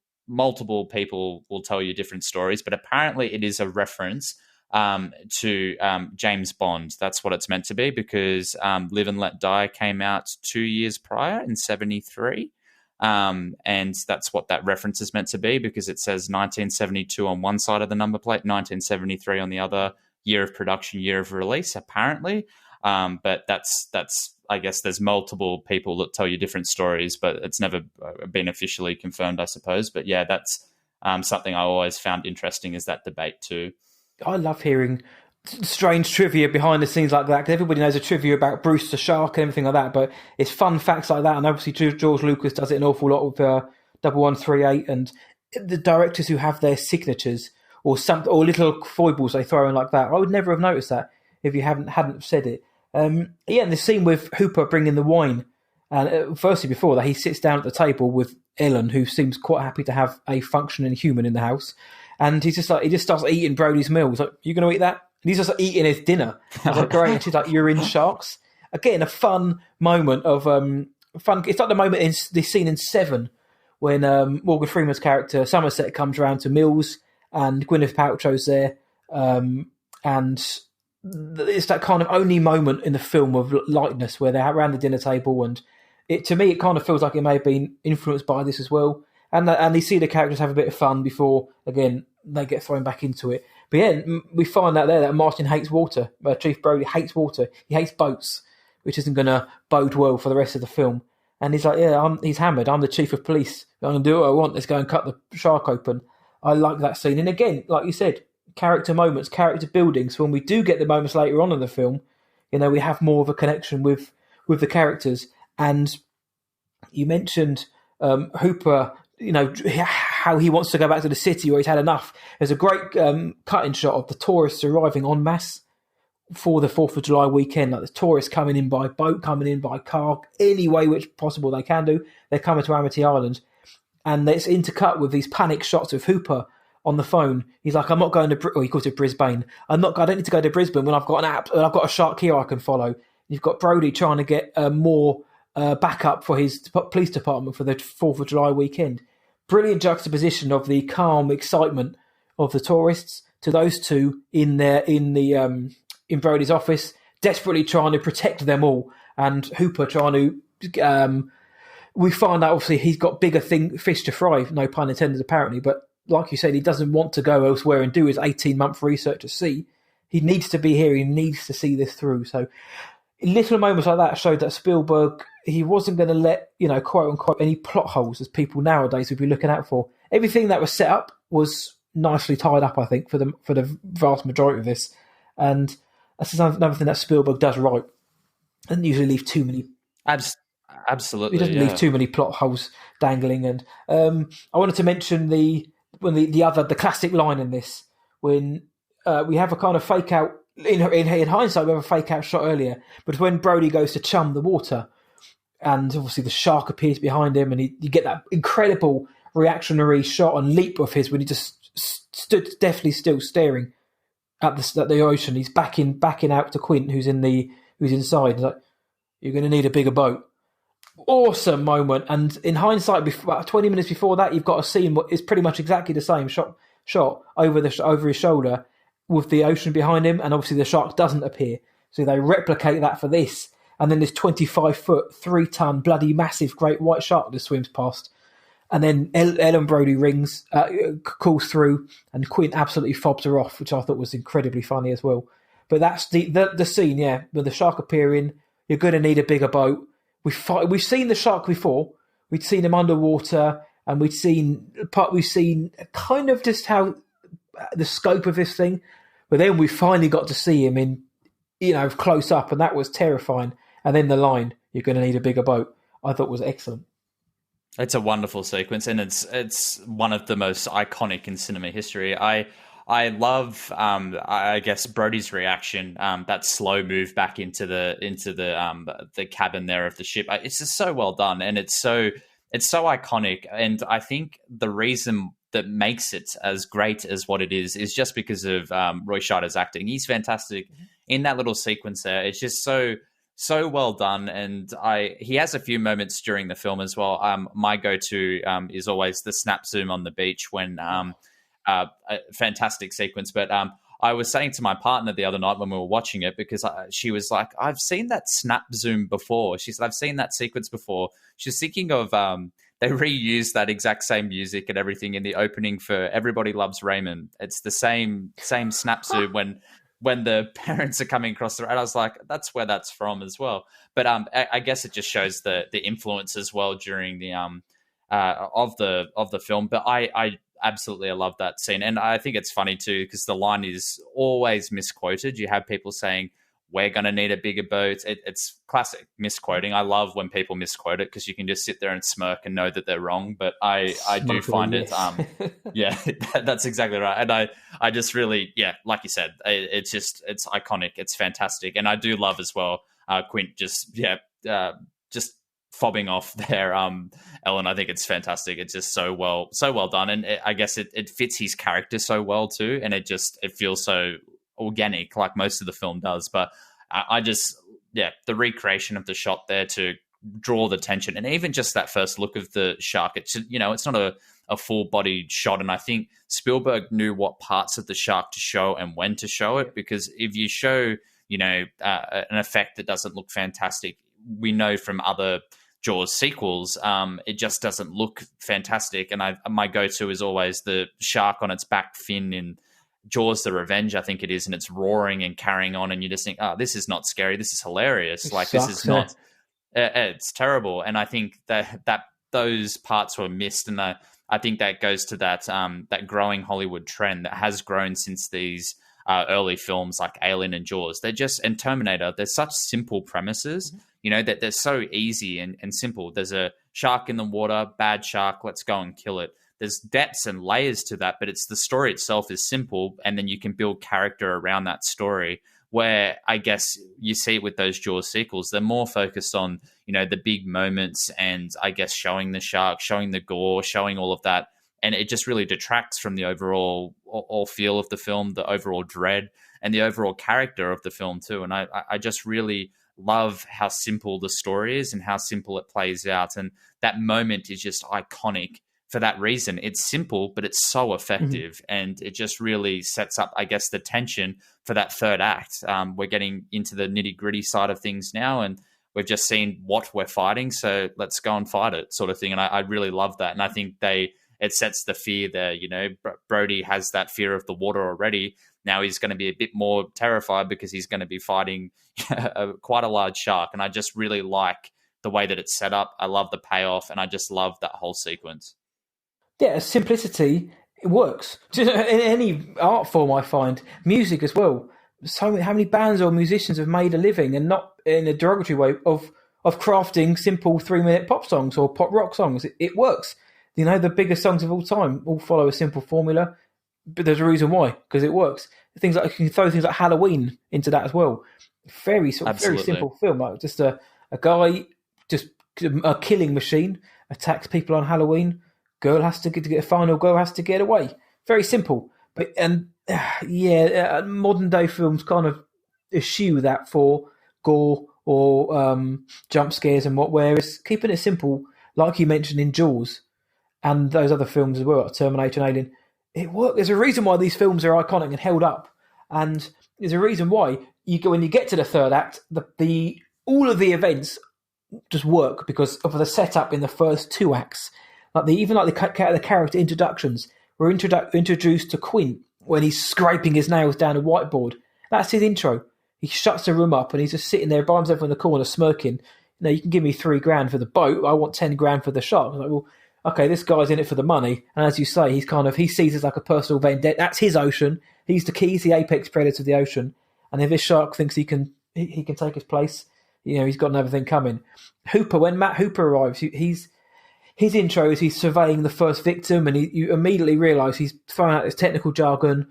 people will tell you different stories, but apparently it is a reference to James Bond. That's what it's meant to be because Live and Let Die came out 2 years prior in 1973. And that's what that reference is meant to be because it says 1972 on one side of the number plate, 1973 on the other, year of production, year of release, apparently. But that's I guess there's multiple people that tell you different stories, but it's never been officially confirmed, I suppose. But yeah, that's something I always found interesting is that debate too. I love hearing strange trivia behind the scenes like that because everybody knows a trivia about Bruce the Shark and everything like that, but it's fun facts like that. And obviously George Lucas does it an awful lot with 1138 and the directors who have their signatures or little foibles they throw in like that. I would never have noticed that if you hadn't said it. And the scene with Hooper bringing the wine, and firstly before that he sits down at the table with Ellen, who seems quite happy to have a functioning human in the house, and he just starts eating Brody's meal. He's like, "You going to eat that?" And he's just like, eating his dinner. I was like, great. And she's like, "You're in sharks." Again, a fun moment of fun. It's like the moment in this scene in Seven when Morgan Freeman's character Somerset comes around to Mills and Gwyneth Paltrow's there, and it's that kind of only moment in the film of lightness where they're around the dinner table, and to me it kind of feels like it may have been influenced by this as well. And you see the characters have a bit of fun before again they get thrown back into it. But yeah, we find out there that Martin hates water. Chief Brody hates water. He hates boats, which isn't going to bode well for the rest of the film. And he's like, he's hammered. I'm the chief of police. I'm going to do what I want. Let's go and cut the shark open. I like that scene. And again, like you said, character moments, character building. So when we do get the moments later on in the film, we have more of a connection with the characters. And you mentioned Hooper, how he wants to go back to the city where he's had enough. There's a great cutting shot of the tourists arriving en masse for the 4th of July weekend. Like the tourists coming in by boat, coming in by car, any way which possible they can do. They're coming to Amity Island. And it's intercut with these panic shots of Hooper on the phone. He's like, I'm not going to, he calls it Brisbane. I don't need to go to Brisbane when I've got an app and I've got a shark here I can follow. You've got Brody trying to get more backup for his police department for the 4th of July weekend. Brilliant juxtaposition of the calm excitement of the tourists to those two in Brody's office, desperately trying to protect them all, and Hooper trying to. We find out obviously he's got bigger fish to fry, no pun intended, apparently. But like you said, he doesn't want to go elsewhere and do his 18-month research to see. He needs to be here. He needs to see this through. So little moments like that showed that Spielberg, he wasn't going to let, quote unquote, any plot holes as people nowadays would be looking out for. Everything that was set up was nicely tied up, I think, for the vast majority of this. And that's another thing that Spielberg does right. Doesn't usually leave too many. Absolutely, he doesn't leave too many plot holes dangling. And I wanted to mention the classic line in this when we have a kind of fake out. In hindsight, we have a fake out shot earlier, but when Brody goes to chum the water, and obviously the shark appears behind him, and you get that incredible reactionary shot and leap of his when he just stood deathly still, staring at the ocean. He's backing out to Quint, who's inside. He's like, "You're going to need a bigger boat." Awesome moment. And in hindsight, about 20 minutes before that, you've got a scene what is pretty much exactly the same shot shot over his shoulder with the ocean behind him, and obviously the shark doesn't appear. So they replicate that for this, and then this 25-foot, 3-ton, bloody massive great white shark just swims past. And then Ellen Brody calls through, and Quint absolutely fobs her off, which I thought was incredibly funny as well. But that's the scene, yeah, with the shark appearing. You're going to need a bigger boat. We've seen the shark before. We'd seen him underwater, and we've seen kind of just how the scope of this thing. But then we finally got to see him in, close up, and that was terrifying. And then the line, "You're going to need a bigger boat," I thought was excellent. It's a wonderful sequence, and it's one of the most iconic in cinema history. I love, I guess, Brody's reaction, that slow move back into the cabin there of the ship. It's just so well done, and it's so iconic. And I think the reason that makes it as great as what it is just because of Roy Scheider's acting. He's fantastic in that little sequence there. It's just so well done, and he has a few moments during the film as well. My go-to is always the snap zoom on the beach when a fantastic sequence. But I was saying to my partner the other night when we were watching it, because she was like, "I've seen that snap zoom before." She said, "I've seen that sequence before." She's thinking of they reused that exact same music and everything in the opening for Everybody Loves Raymond. It's the same snap zoom when the parents are coming across the road. I was like, that's where that's from as well. But I guess it just shows the influence as well during the of the film. But I absolutely love that scene, and I think it's funny too because the line is always misquoted. You have people saying, "We're going to need a bigger boat." It's classic misquoting. I love when people misquote it because you can just sit there and smirk and know that they're wrong. But I do find it, yeah, that's exactly right. And I just really, yeah, like you said, it's iconic. It's fantastic. And I do love as well, Quint just fobbing off there, Ellen. I think it's fantastic. It's just so well done. And I guess it fits his character so well too. And it feels so organic, like most of the film does. But I just, the recreation of the shot there to draw the tension, and even just that first look of the shark, it's not a full-bodied shot, and I think Spielberg knew what parts of the shark to show and when to show it, because if you show an effect that doesn't look fantastic, we know from other Jaws sequels, it just doesn't look fantastic. And my go-to is always the shark on its back fin in Jaws the Revenge, I think it is, and it's roaring and carrying on, and you just think, oh, this is not scary, this is hilarious. This is not, it's terrible. And I think that those parts were missed, and I think that goes to that growing Hollywood trend that has grown since these early films like Alien and Jaws. And Terminator, they're such simple premises, that they're so easy and simple. There's a shark in the water, bad shark, let's go and kill it. There's depths and layers to that, but it's the story itself is simple, and then you can build character around that story, where I guess you see it with those Jaws sequels. They're more focused on, the big moments, and I guess showing the shark, showing the gore, showing all of that. And it just really detracts from the overall feel of the film, the overall dread, and the overall character of the film too. And I just really love how simple the story is and how simple it plays out. And that moment is just iconic for that reason. It's simple, but it's so effective, and it just really sets up, I guess, the tension for that third act. We're getting into the nitty-gritty side of things now, and we've just seen what we're fighting, so let's go and fight it, sort of thing. And I really love that, and I think it sets the fear there. Brody has that fear of the water already. Now he's going to be a bit more terrified because he's going to be fighting quite a large shark, and I just really like the way that it's set up. I love the payoff, and I just love that whole sequence. Yeah, simplicity, it works. Just in any art form, I find. Music as well. How many bands or musicians have made a living, and not in a derogatory way, of crafting simple 3-minute pop songs or pop rock songs. It works. The biggest songs of all time all follow a simple formula, but there's a reason why, because it works. Things like, you can throw things like Halloween into that as well. Very simple film. Like just a guy, just a killing machine, attacks people on Halloween. Girl has to get a final girl has to get away. Very simple. But modern day films kind of eschew that for gore or jump scares and whereas keeping it simple, like you mentioned in Jaws and those other films as well, like Terminator and Alien, it worked. There's a reason why these films are iconic and held up, and there's a reason why when you get to the third act, the all of the events just work because of the setup in the first two acts. Even the character introductions. We're introduced to Quint when he's scraping his nails down a whiteboard. That's his intro. He shuts the room up and he's just sitting there by himself in the corner smirking. You can give me $3,000 for the boat. I want $10,000 for the shark. I'm like, well, okay, this guy's in it for the money. And as you say, he sees it like a personal vendetta. That's his ocean. He's the apex predator of the ocean. And if this shark thinks he can take his place, he's got another thing coming. When Matt Hooper arrives, his intro is he's surveying the first victim, and you immediately realise he's throwing out his technical jargon.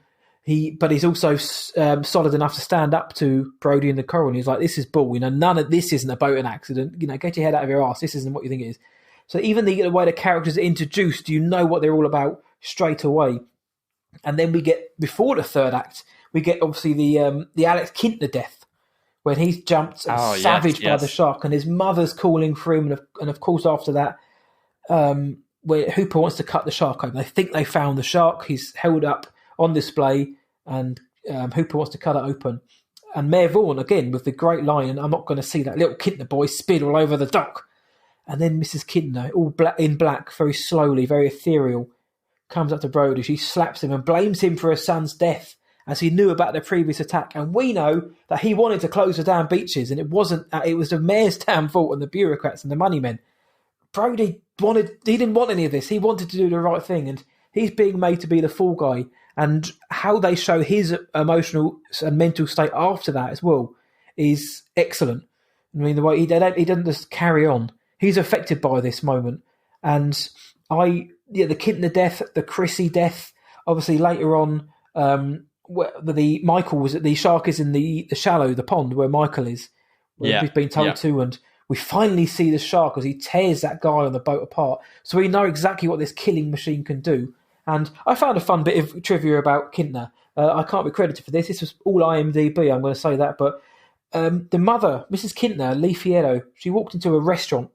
But he's also solid enough to stand up to Brody and the coral. And he's like, "This is bull. None of this isn't a boating accident. Get your head out of your ass. This isn't what you think it is." So even the way the characters are introduced, you know what they're all about straight away. And then we get before the third act, we get obviously the Alex Kintner death when he's jumped and savaged by the shark, and his mother's calling for him, and of course after that. Where Hooper wants to cut the shark open. They think they found the shark. He's held up on display, and Hooper wants to cut it open. And Mayor Vaughan, again, with the great line, "I'm not going to see that little Kintner boy spit all over the dock." And then Mrs. Kintner, all in black, very slowly, very ethereal, comes up to Brody. She slaps him and blames him for her son's death, as he knew about the previous attack. And we know that he wanted to close the damn beaches, and it was the mayor's damn fault and the bureaucrats and the money men. Brody didn't want any of this. He wanted to do the right thing, and he's being made to be the fall guy. And how they show his emotional and mental state after that as well is excellent. I mean, the way he doesn't just carry on. He's affected by this moment. And the Kintner death, the Chrissy death, obviously later on, the shark is in the shallow, the pond where Michael is. Where he's been told to, and we finally see the shark as he tears that guy on the boat apart. So we know exactly what this killing machine can do. And I found a fun bit of trivia about Kintner. I can't be credited for this. This was all IMDb, I'm going to say that. But the mother, Mrs. Kintner, Lee Fierro, she walked into a restaurant,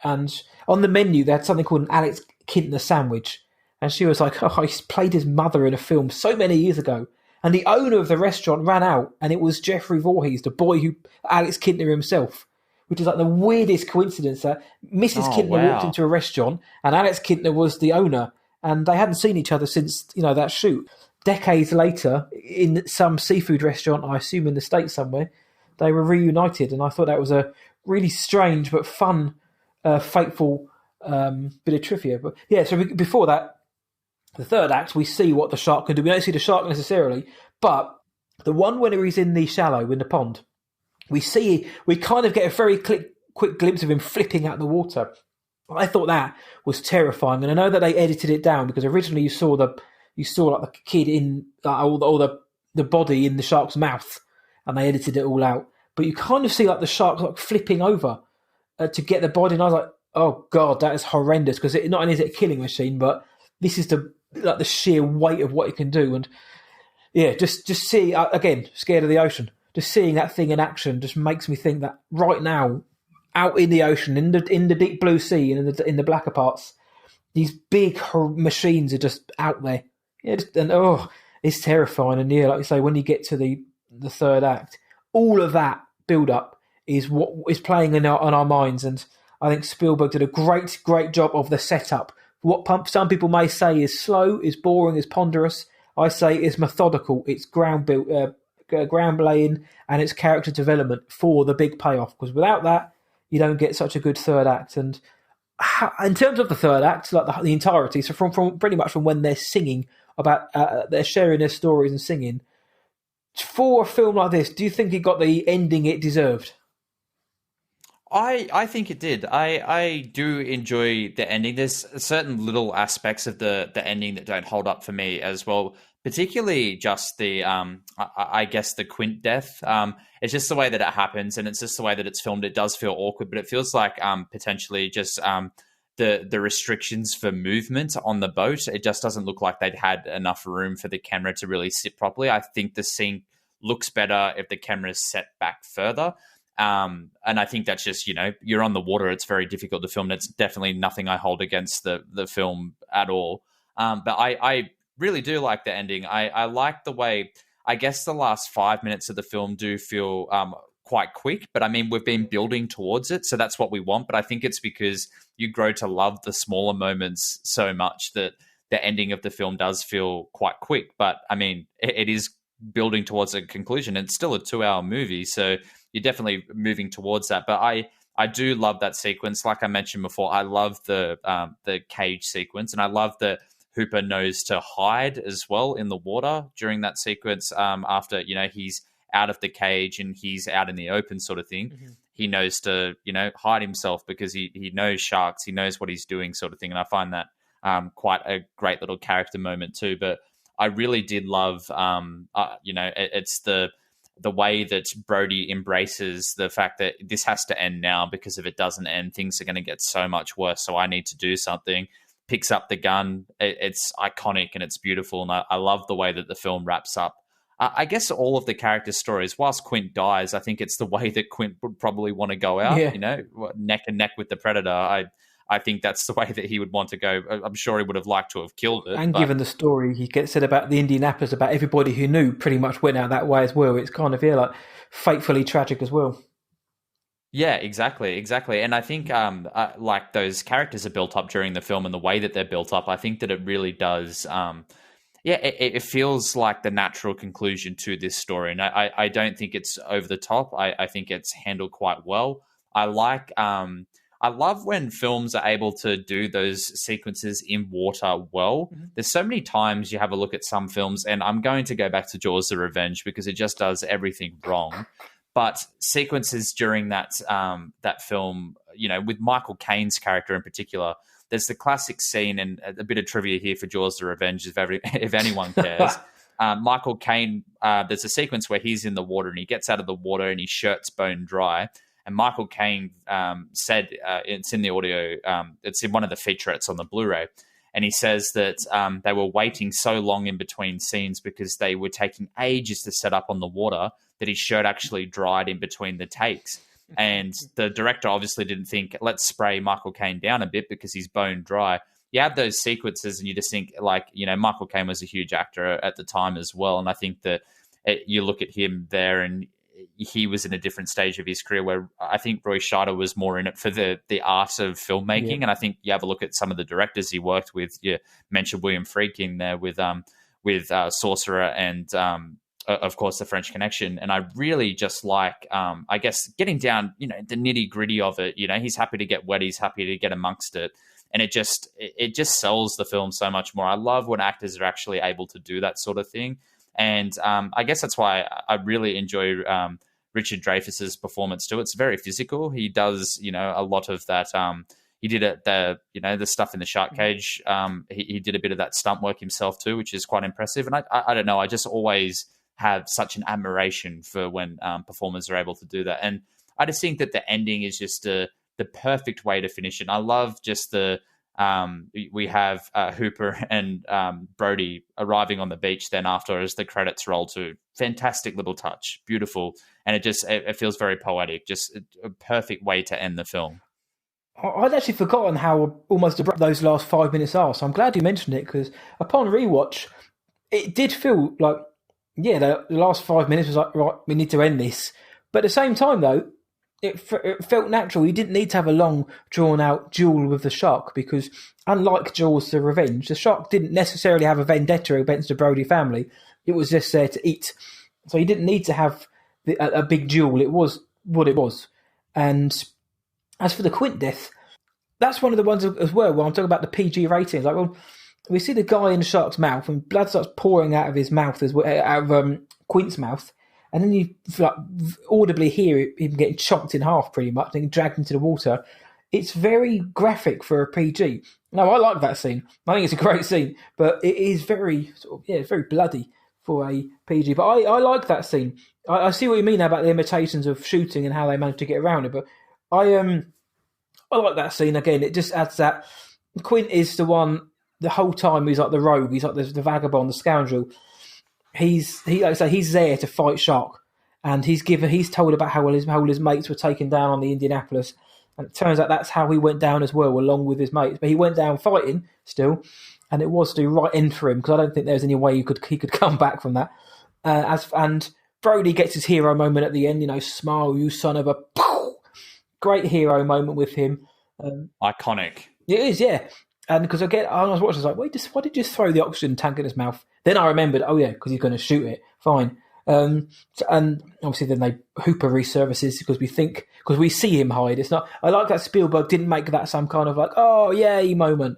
and on the menu they had something called an Alex Kintner sandwich. And she was like, "Oh, he played his mother in a film so many years ago." And the owner of the restaurant ran out, and it was Jeffrey Voorhees, the boy Alex Kintner himself. Which is like the weirdest coincidence that Mrs. Kintner walked into a restaurant and Alex Kintner was the owner, and they hadn't seen each other since that shoot. Decades later, in some seafood restaurant, I assume in the States somewhere, they were reunited, and I thought that was a really strange but fun, fateful bit of trivia. But yeah, so before that, the third act, we see what the shark can do. We don't see the shark necessarily, but the one when he's in the shallow, in the pond, we kind of get a very quick glimpse of him flipping out the water. I thought that was terrifying, and I know that they edited it down because originally you saw like the kid in all the body in the shark's mouth, and they edited it all out. But you kind of see like the shark like flipping over to get the body, and I was like, "Oh God, that is horrendous!" Because not only is it a killing machine, but this is the sheer weight of what it can do. And yeah, just see again, scared of the ocean. Just seeing that thing in action just makes me think that right now, out in the ocean, in the deep blue sea and in the blacker parts, these big machines are just out there. Yeah, it's terrifying. And yeah, like you say, when you get to the third act, all of that build up is what is playing on our minds. And I think Spielberg did a great job of the setup. What some people may say is slow, is boring, is ponderous. I say it's methodical. It's ground laying, and it's character development for the big payoff, because without that you don't get such a good third act. And in terms of the third act, like the entirety, so from pretty much from when they're singing about they're sharing their stories and singing, for a film like this, do you think it got the ending it deserved? I think it did. I do enjoy the ending. There's certain little aspects of the ending that don't hold up for me as well. Particularly just the, I guess the Quint death. It's just the way that it happens, and it's just the way that it's filmed. It does feel awkward, but it feels like potentially just the restrictions for movement on the boat. It just doesn't look like they'd had enough room for the camera to really sit properly. I think the scene looks better if the camera is set back further. And I think that's just, you're on the water. It's very difficult to film. It's definitely nothing I hold against the film at all. But I really do like the ending. I like the way, I guess the last 5 minutes of the film do feel quite quick, but I mean, we've been building towards it, so that's what we want. But I think it's because you grow to love the smaller moments so much that the ending of the film does feel quite quick. But I mean, it is building towards a conclusion. It's still a 2-hour movie, so you're definitely moving towards that. But I do love that sequence. Like I mentioned before, I love the cage sequence, and I love that Hooper knows to hide as well in the water during that sequence. After he's out of the cage and he's out in the open, sort of thing. Mm-hmm. He knows to hide himself because he knows sharks. He knows what he's doing, sort of thing. And I find that quite a great little character moment too. But I really did love, it's the way that Brody embraces the fact that this has to end now, because if it doesn't end, things are going to get so much worse. So I need to do something. Picks up the gun. It's iconic and it's beautiful. And I love the way that the film wraps up. I guess all of the character stories, whilst Quint dies, I think it's the way that Quint would probably want to go out, neck and neck with the Predator. I think that's the way that he would want to go. I'm sure he would have liked to have killed it. And given the story he gets said about the Indianapolis, about everybody who knew pretty much went out that way as well. It's kind of, like, fatefully tragic as well. Yeah, exactly. And I think like those characters are built up during the film, and the way that they're built up, I think that it really does... it feels like the natural conclusion to this story. And I don't think it's over the top. I think it's handled quite well. I love when films are able to do those sequences in water well. Mm-hmm. There's so many times you have a look at some films, and I'm going to go back to Jaws: The Revenge because it just does everything wrong. But sequences during that film, with Michael Caine's character in particular, there's the classic scene, and a bit of trivia here for Jaws: The Revenge, if anyone cares. Michael Caine, there's a sequence where he's in the water and he gets out of the water and his shirt's bone dry. And Michael Caine said, it's in the audio, it's in one of the featurettes on the Blu-ray, and he says that they were waiting so long in between scenes because they were taking ages to set up on the water that his shirt actually dried in between the takes. And the director obviously didn't think, let's spray Michael Caine down a bit because he's bone dry. You have those sequences and you just think, like, Michael Caine was a huge actor at the time as well. And I think that you look at him there and he was in a different stage of his career, where I think Roy Scheider was more in it for the art of filmmaking. Yeah. And I think you have a look at some of the directors he worked with. You mentioned William Friedkin there with Sorcerer and of course, The French Connection. And I really just like, I guess, getting down, the nitty gritty of it. He's happy to get wet. He's happy to get amongst it. And it just sells the film so much more. I love when actors are actually able to do that sort of thing. And I guess that's why I really enjoy Richard Dreyfuss's performance too. It's very physical. He does, a lot of that. He did the stuff in the shark cage. He did a bit of that stunt work himself too, which is quite impressive. And I don't know, I just always have such an admiration for when performers are able to do that. And I just think that the ending is just the perfect way to finish it. And I love just we have Hooper and Brody arriving on the beach then after, as the credits roll too. Fantastic little touch, beautiful. And it feels very poetic, just a perfect way to end the film. I'd actually forgotten how almost abrupt those last 5 minutes are, so I'm glad you mentioned it, because upon rewatch, it did feel like, the last 5 minutes was like, right, we need to end this. But at the same time, though, it felt natural. You didn't need to have a long, drawn-out duel with the shark, because unlike Jaws: The Revenge, the shark didn't necessarily have a vendetta against the Brody family. It was just there to eat. So you didn't need to have a big duel. It was what it was. And as for the Quint death, that's one of the ones as well where I'm talking about the PG ratings. Like, well, we see the guy in the shark's mouth and blood starts pouring out of his mouth, out of Quint's mouth. And then you audibly hear him getting chopped in half pretty much and dragged into the water. It's very graphic for a PG. No, I like that scene. I think it's a great scene, but it is very it's very bloody for a PG. But I like that scene. I see what you mean about the imitations of shooting and how they managed to get around it. But I like that scene again. It just adds that Quint is the one the whole time. He's like the rogue. He's like the vagabond, the scoundrel. He's there to fight shark, and he's told about how his mates were taken down on the Indianapolis, and it turns out that's how he went down as well, along with his mates. But he went down fighting still, and it was the right end for him because I don't think there was any way he could come back from that. And Brody gets his hero moment at the end. Smile, you son of a... Great hero moment with him. Iconic. It is, yeah. And because again, I was watching, I was like, wait, why did you just throw the oxygen tank in his mouth? Then I remembered, oh yeah, because he's going to shoot it. Fine. And obviously then Hooper resurfaces because we see him hide. It's not. I like that Spielberg didn't make that some kind of like, oh yay moment.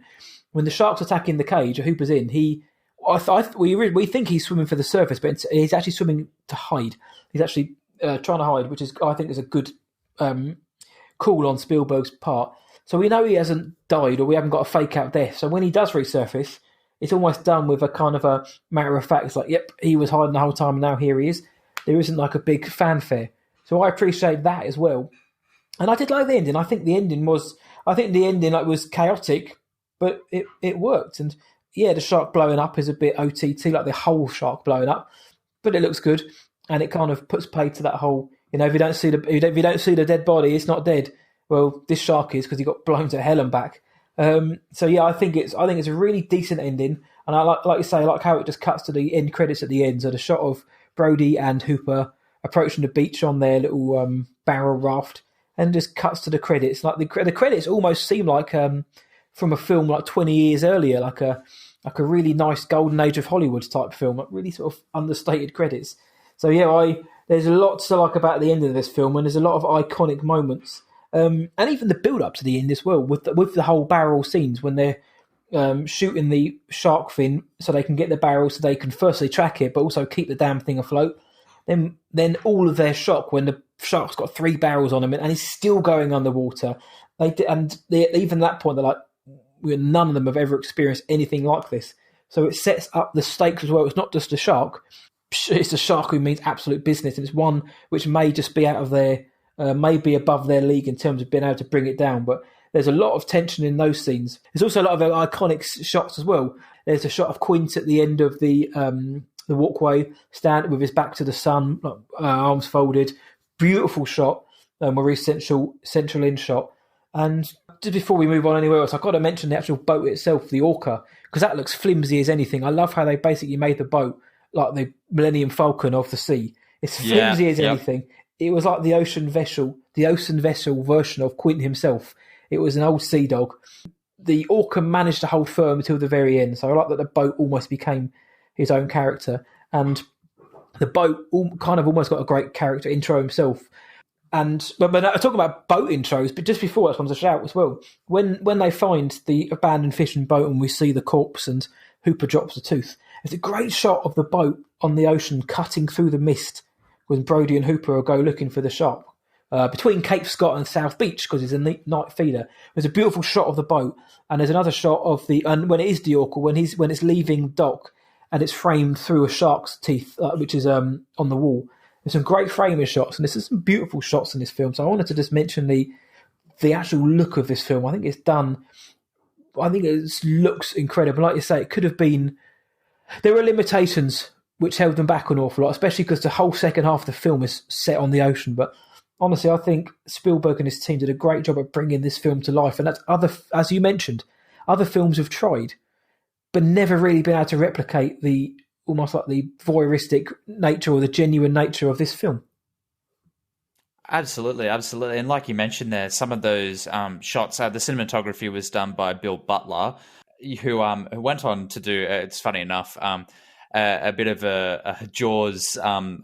When the shark's attacking the cage, Hooper's in. We think he's swimming for the surface, but he's actually swimming to hide. He's actually trying to hide, which I think is a good call on Spielberg's part. So we know he hasn't died, or we haven't got a fake out death. So when he does resurface, it's almost done with a kind of a matter of fact. It's like, yep, he was hiding the whole time, and now here he is. There isn't like a big fanfare. So I appreciate that as well. And I did like the ending. I think the ending was chaotic, but it worked. And yeah, the shark blowing up is a bit OTT, like the whole shark blowing up, but it looks good, and it kind of puts play to that whole. If you don't see the dead body, it's not dead. Well, this shark is because he got blown to hell and back. So yeah, I think it's a really decent ending, and I like you say, I like how it just cuts to the end credits at the end. So the shot of Brody and Hooper approaching the beach on their little barrel raft, and just cuts to the credits. Like the credits almost seem like from a film like 20 years earlier, like a really nice golden age of Hollywood type film, like really sort of understated credits. So yeah, there's a lot to like about the end of this film, and there's a lot of iconic moments. And even the build up to the end as well, with the whole barrel scenes when they're shooting the shark fin so they can get the barrel, so they can firstly track it, but also keep the damn thing afloat. Then all of their shock when the shark's got 3 barrels on him and he's still going underwater. Even at that point, they're like, none of them have ever experienced anything like this. So it sets up the stakes as well. It's not just a shark; it's a shark who means absolute business, and it's one which may just be out of their. Maybe above their league in terms of being able to bring it down, but there's a lot of tension in those scenes. There's also a lot of iconic shots as well. There's a shot of Quint at the end of the walkway, standing with his back to the sun, arms folded. Beautiful shot, a very central in shot. And just before we move on anywhere else, I've got to mention the actual boat itself, the Orca, because that looks flimsy as anything. I love how they basically made the boat like the Millennium Falcon of the sea. It's flimsy as anything. It was like the ocean vessel version of Quint himself. It was an old sea dog. The Orca managed to hold firm until the very end. So I like that the boat almost became his own character. And the boat kind of almost got a great character intro himself. And but talking about boat intros, but just before that comes a shout as well. When they find the abandoned fishing boat and we see the corpse and Hooper drops the tooth, it's a great shot of the boat on the ocean cutting through the mist when Brody and Hooper go looking for the shark. Between Cape Scott and South Beach, because it's a night feeder. There's a beautiful shot of the boat, and there's another shot of when it is the Orca, when it's leaving dock, and it's framed through a shark's teeth, which is on the wall. There's some great framing shots, and there's some beautiful shots in this film. So I wanted to just mention the actual look of this film. I think it's done. I think it looks incredible. Like you say, it could have been. There were limitations which held them back an awful lot, especially because the whole second half of the film is set on the ocean. But honestly, I think Spielberg and his team did a great job of bringing this film to life. And that's as you mentioned, other films have tried, but never really been able to replicate almost like the voyeuristic nature or the genuine nature of this film. Absolutely. And like you mentioned there, some of those shots, the cinematography was done by Bill Butler, who went on to do, it's funny enough, a bit of a Jaws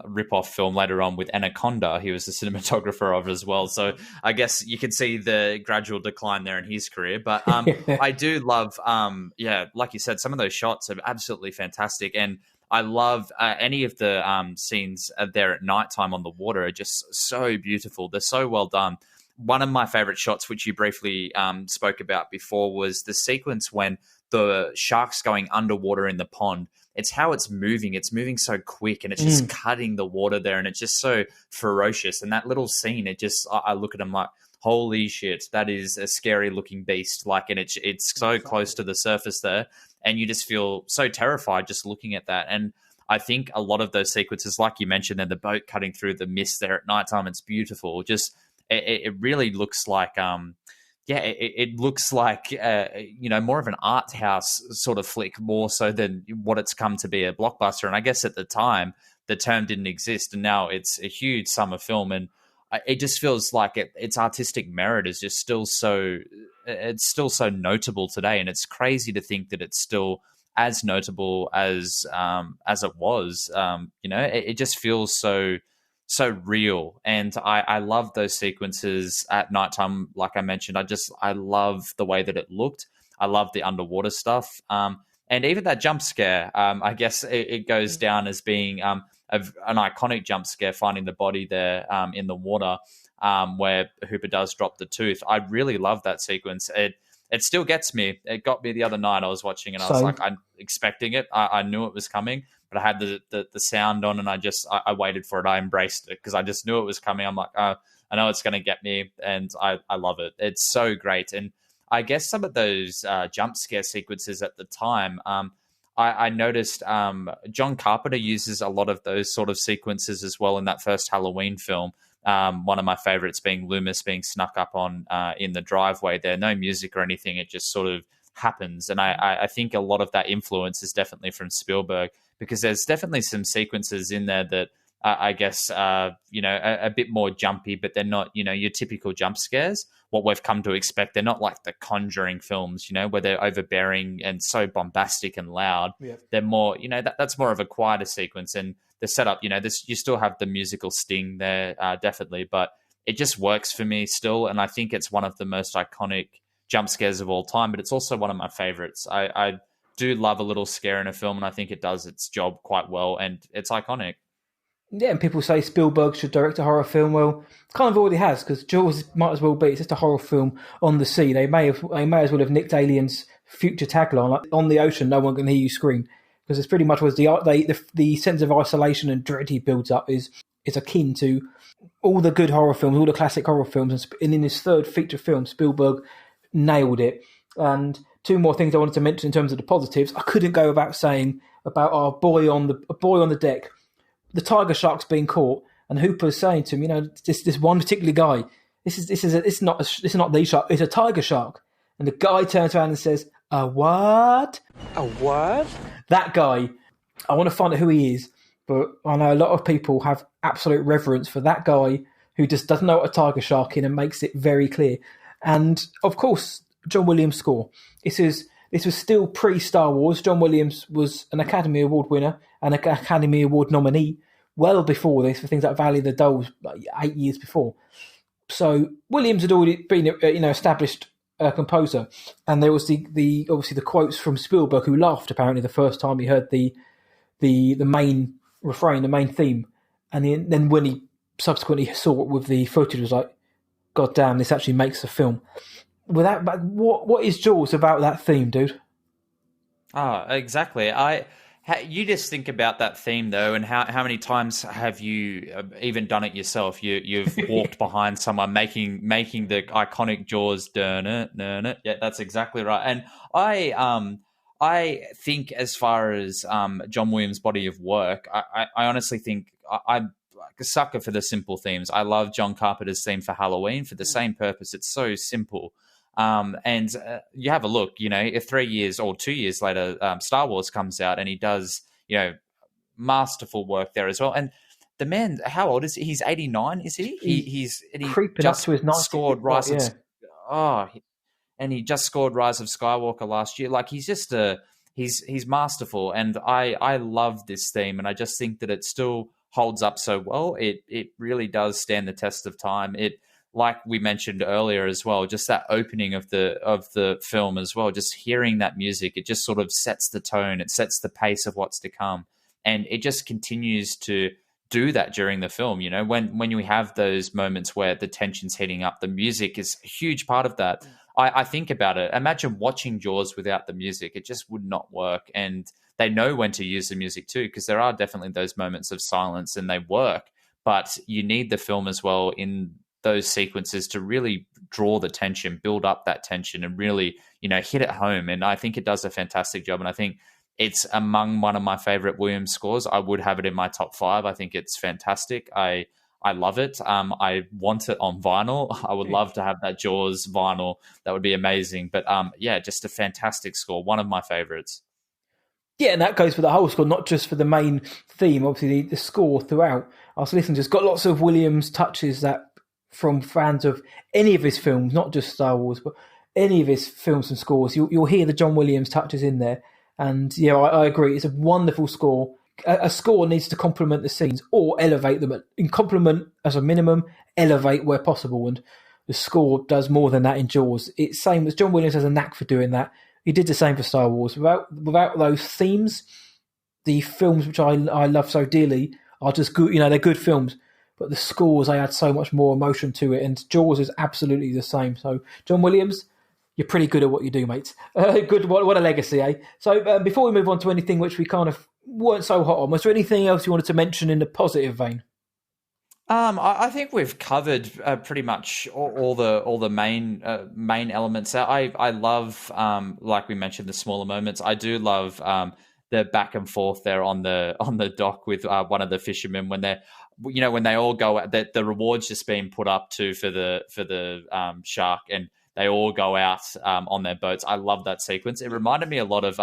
rip-off film later on with Anaconda. He was the cinematographer of it as well. So I guess you can see the gradual decline there in his career. But I do love, like you said, some of those shots are absolutely fantastic. And I love any of the scenes there at nighttime on the water are just so beautiful. They're so well done. One of my favorite shots, which you briefly spoke about before, was the sequence when the shark's going underwater in the pond. It's how it's moving. It's moving so quick, and it's just cutting the water there, and it's just so ferocious. And that little scene, I look at him like, holy shit, that is a scary looking beast. Like, and it's so close to the surface there, and you just feel so terrified just looking at that. And I think a lot of those sequences, like you mentioned, then the boat cutting through the mist there at nighttime, it's beautiful. Just it really looks like yeah, it looks like more of an art house sort of flick, more so than what it's come to be, a blockbuster. And I guess at the time the term didn't exist, and now it's a huge summer film, and it just feels like its artistic merit is just it's still so notable today, and it's crazy to think that it's still as notable as it was. It just feels so real, and I love those sequences at nighttime. Like I mentioned, I love the way that it looked. I love the underwater stuff, and even that jump scare. I guess it goes down as being an iconic jump scare, finding the body there in the water, where Hooper does drop the tooth. I really love that sequence. It still gets me. It got me the other night. I was watching and I was like, I'm expecting it. I knew it was coming, but I had the sound on, and I waited for it. I embraced it because I just knew it was coming. I'm like, oh, I know it's going to get me, and I love it. It's so great. And I guess some of those jump scare sequences at the time, I noticed John Carpenter uses a lot of those sort of sequences as well in that first Halloween film. One of my favorites being Loomis being snuck up on in the driveway there. No music or anything. It just sort of happens. And I think a lot of that influence is definitely from Spielberg, because there's definitely some sequences in there that I guess, a bit more jumpy, but they're not, your typical jump scares, what we've come to expect. They're not like the Conjuring films, where they're overbearing and so bombastic and loud. Yeah. They're more, that's more of a quieter sequence. And the setup, you still have the musical sting there, definitely, but it just works for me still. And I think it's one of the most iconic jump scares of all time, but it's also one of my favorites. I do love a little scare in a film, and I think it does its job quite well, and it's iconic. Yeah, and people say Spielberg should direct a horror film. Well, kind of already has, because Jaws might as well be. It's just a horror film on the sea. They may as well have nicked Alien's future tagline, like, on the ocean, no one can hear you scream, because it's pretty much was the sense of isolation and dread he builds up is akin to all the good horror films, all the classic horror films. And in his third feature film, Spielberg nailed it. And two more things I wanted to mention in terms of the positives. I couldn't go without saying about our boy on the deck. The tiger shark's being caught, and Hooper's saying to him, this one particular guy, it's not the shark, it's a tiger shark. And the guy turns around and says, "A what? A what?" That guy, I want to find out who he is, but I know a lot of people have absolute reverence for that guy who just doesn't know what a tiger shark is and makes it very clear. And of course, John Williams' score. This was still pre-Star Wars. John Williams was an Academy Award winner and an Academy Award nominee well before this for things like Valley of the Dolls, like 8 years before. So Williams had already been, established composer, and there was the obviously the quotes from Spielberg, who laughed apparently the first time he heard the main refrain, the main theme, and then when he subsequently saw it with the footage, was like, "God damn, this actually makes a film." But what is Jaws about that theme, dude? Oh, exactly. You just think about that theme though, and how many times have you even done it yourself? You've walked behind someone making the iconic Jaws durn. Yeah, that's exactly right. And I think as far as John Williams' body of work, I honestly think I'm a sucker for the simple themes. I love John Carpenter's theme for Halloween for the same purpose. It's so simple. And you have a look, if 3 years or 2 years later, Star Wars comes out and he does, masterful work there as well. And the man, how old is he? He's 89, is he? He's creeping just up to his 90s. Scored Rise of and he just scored Rise of Skywalker last year. Like, he's just he's masterful. And I love this theme, and I just think that it still holds up so well. It really does stand the test of time. Like we mentioned earlier as well, just that opening of the film as well, just hearing that music, it just sort of sets the tone, it sets the pace of what's to come. And it just continues to do that during the film. When you have those moments where the tension's heating up, the music is a huge part of that. I think about it. Imagine watching Jaws without the music. It just would not work. And they know when to use the music too, because there are definitely those moments of silence and they work. But you need the film as well in those sequences to really draw the tension, build up that tension, and really, hit it home. And I think it does a fantastic job. And I think it's among one of my favorite Williams scores. I would have it in my top 5. I think it's fantastic. I I love it. I want it on vinyl. I would love to have that Jaws vinyl. That would be amazing. But yeah, just a fantastic score. One of my favorites. Yeah, and that goes for the whole score, not just for the main theme. Obviously, the score throughout. I was listening to it's got lots of Williams touches that from fans of any of his films, not just Star Wars, but any of his films and scores. You'll hear the John Williams touches in there. And yeah, I agree. It's a wonderful score. A score needs to complement the scenes or elevate them. In complement as a minimum, elevate where possible. And the score does more than that in Jaws. It's same as John Williams has a knack for doing that. He did the same for Star Wars. Without those themes, the films which I love so dearly are just good. They're good films, but the scores, they add so much more emotion to it. And Jaws is absolutely the same. So John Williams, you're pretty good at what you do, mate. Good. What a legacy, eh? So before we move on to anything which we kind of weren't so hot on, was there anything else you wanted to mention in the positive vein? I think we've covered pretty much all the main elements. I love, like we mentioned, the smaller moments. I do love the back and forth there on the dock with one of the fishermen when they all go out. The reward's just being put up for the shark, and they all go out on their boats. I love that sequence. It reminded me a lot of.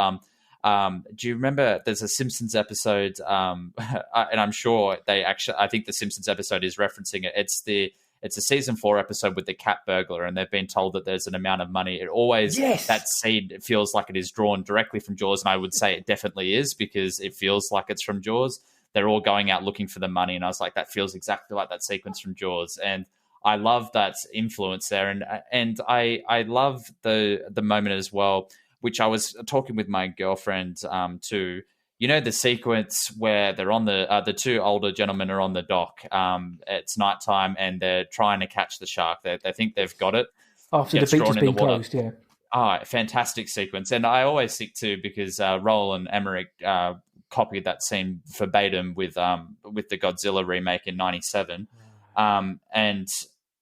Do you remember there's a Simpsons episode, and I'm sure I think the Simpsons episode is referencing it. It's a season 4 episode with the cat burglar, and they've been told that there's an amount of money. It always, that scene, it feels like it is drawn directly from Jaws, and I would say it definitely is because it feels like it's from Jaws. They're all going out looking for the money, and I was like, that feels exactly like that sequence from Jaws. And I love that influence there, and I love the moment as well, which I was talking with my girlfriend too. The sequence where they're on the two older gentlemen are on the dock. It's nighttime and they're trying to catch the shark. They think they've got it. After the beach has been closed, yeah. Fantastic sequence. And I always think too, because Roland Emmerich copied that scene verbatim with the Godzilla remake in '97. And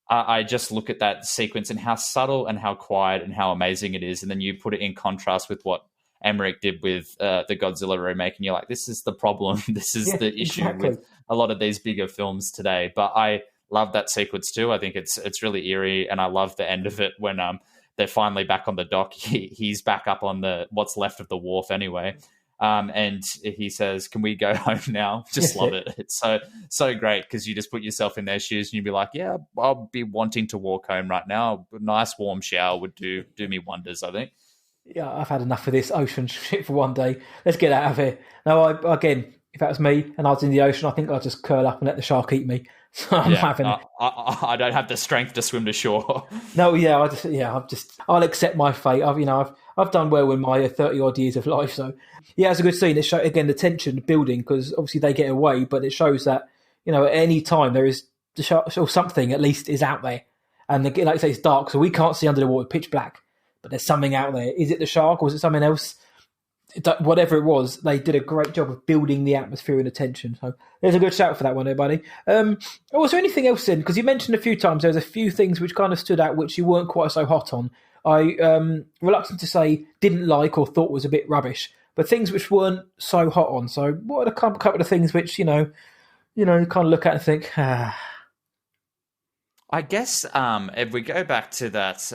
I just look at that sequence and how subtle and how quiet and how amazing it is. And then you put it in contrast with what Emmerich did with the Godzilla remake. And you're like, this is the problem. This is the issue with a lot of these bigger films today. But I love that sequence too. I think it's really eerie. And I love the end of it when they're finally back on the dock. He's back up on what's left of the wharf anyway. And he says, "Can we go home now?" Just love it. It's so great because you just put yourself in their shoes and you'd be like, "Yeah, I'll be wanting to walk home right now. A nice warm shower would do me wonders." I think. Yeah, I've had enough of this ocean shit for one day. Let's get out of here. No, again, if that was me and I was in the ocean, I think I'd just curl up and let the shark eat me. So I'm having. I don't have the strength to swim to shore. No, yeah, I'll accept my fate. I've done well in my 30 odd years of life. So yeah, it's a good scene. It shows again the tension building because obviously they get away, but it shows that at any time there is the shark or something at least is out there, and like I say, it's dark, so we can't see under the water, pitch black. But there's something out there. Is it the shark or is it something else? Whatever it was, they did a great job of building the atmosphere and the tension. So there's a good shout for that one, everybody. Was there anything else in? Because you mentioned a few times there's a few things which kind of stood out which you weren't quite so hot on. I reluctant to say didn't like or thought was a bit rubbish, but things which weren't so hot on. So what are a couple of things which you kind of look at and think, ah. I guess if we go back to that.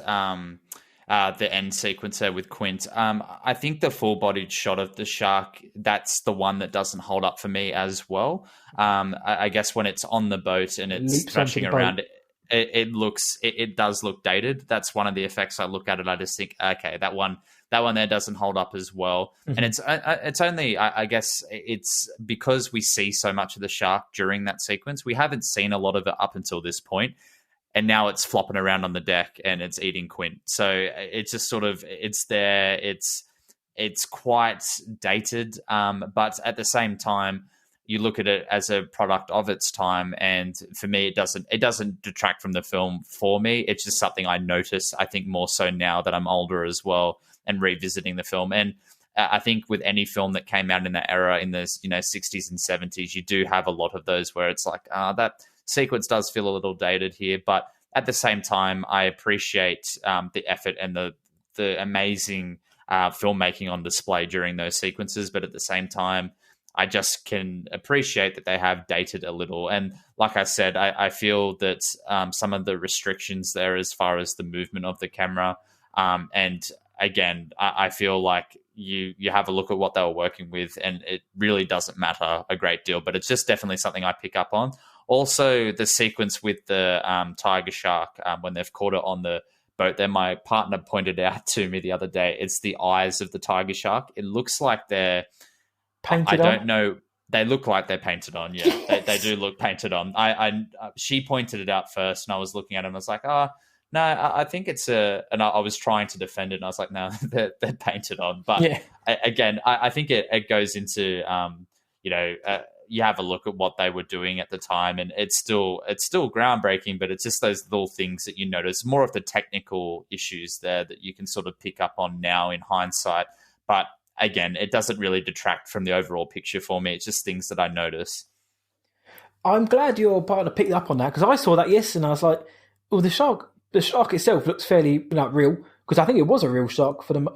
The end sequence there with Quint. I think the full-bodied shot of the shark, that's the one that doesn't hold up for me as well. I guess when it's on the boat and it's thrashing around, it does look dated. That's one of the effects I look at it. I just think, okay, that one there doesn't hold up as well. Mm-hmm. And it's only, I guess, it's because we see so much of the shark during that sequence. We haven't seen a lot of it up until this point. And now it's flopping around on the deck and it's eating Quint. So it's just sort of, it's there. It's quite dated. But at the same time, you look at it as a product of its time. And for me, it doesn't detract from the film for me. It's just something I notice, I think more so now that I'm older as well and revisiting the film. And I think with any film that came out in that era in the 60s and 70s, you do have a lot of those where it's like, that sequence does feel a little dated here, but at the same time, I appreciate the effort and the amazing filmmaking on display during those sequences. But at the same time, I just can appreciate that they have dated a little. And like I said, I feel that some of the restrictions there as far as the movement of the camera, and again, I feel like you have a look at what they were working with, and it really doesn't matter a great deal, but it's just definitely something I pick up on. Also, the sequence with the tiger shark, when they've caught it on the boat there, my partner pointed out to me the other day, it's the eyes of the tiger shark. It looks like they're Painted I on? don't know. They look like they're painted on. Yeah, Yes. they do look painted on. She pointed it out first, and I was looking at it and I was like, oh, no, I think it's and I was trying to defend it, and I was like, no, they're painted on. But Yeah. again, I think it goes into, you have a look at what they were doing at the time, and it's still groundbreaking, but it's just those little things that you notice, more of the technical issues there that you can sort of pick up on now in hindsight. But again, it doesn't really detract from the overall picture for me. It's just things that I notice. I'm glad your partner picked up on that, because I saw that yesterday and I was like, well, the shark itself looks fairly real, because I think it was a real shark for them,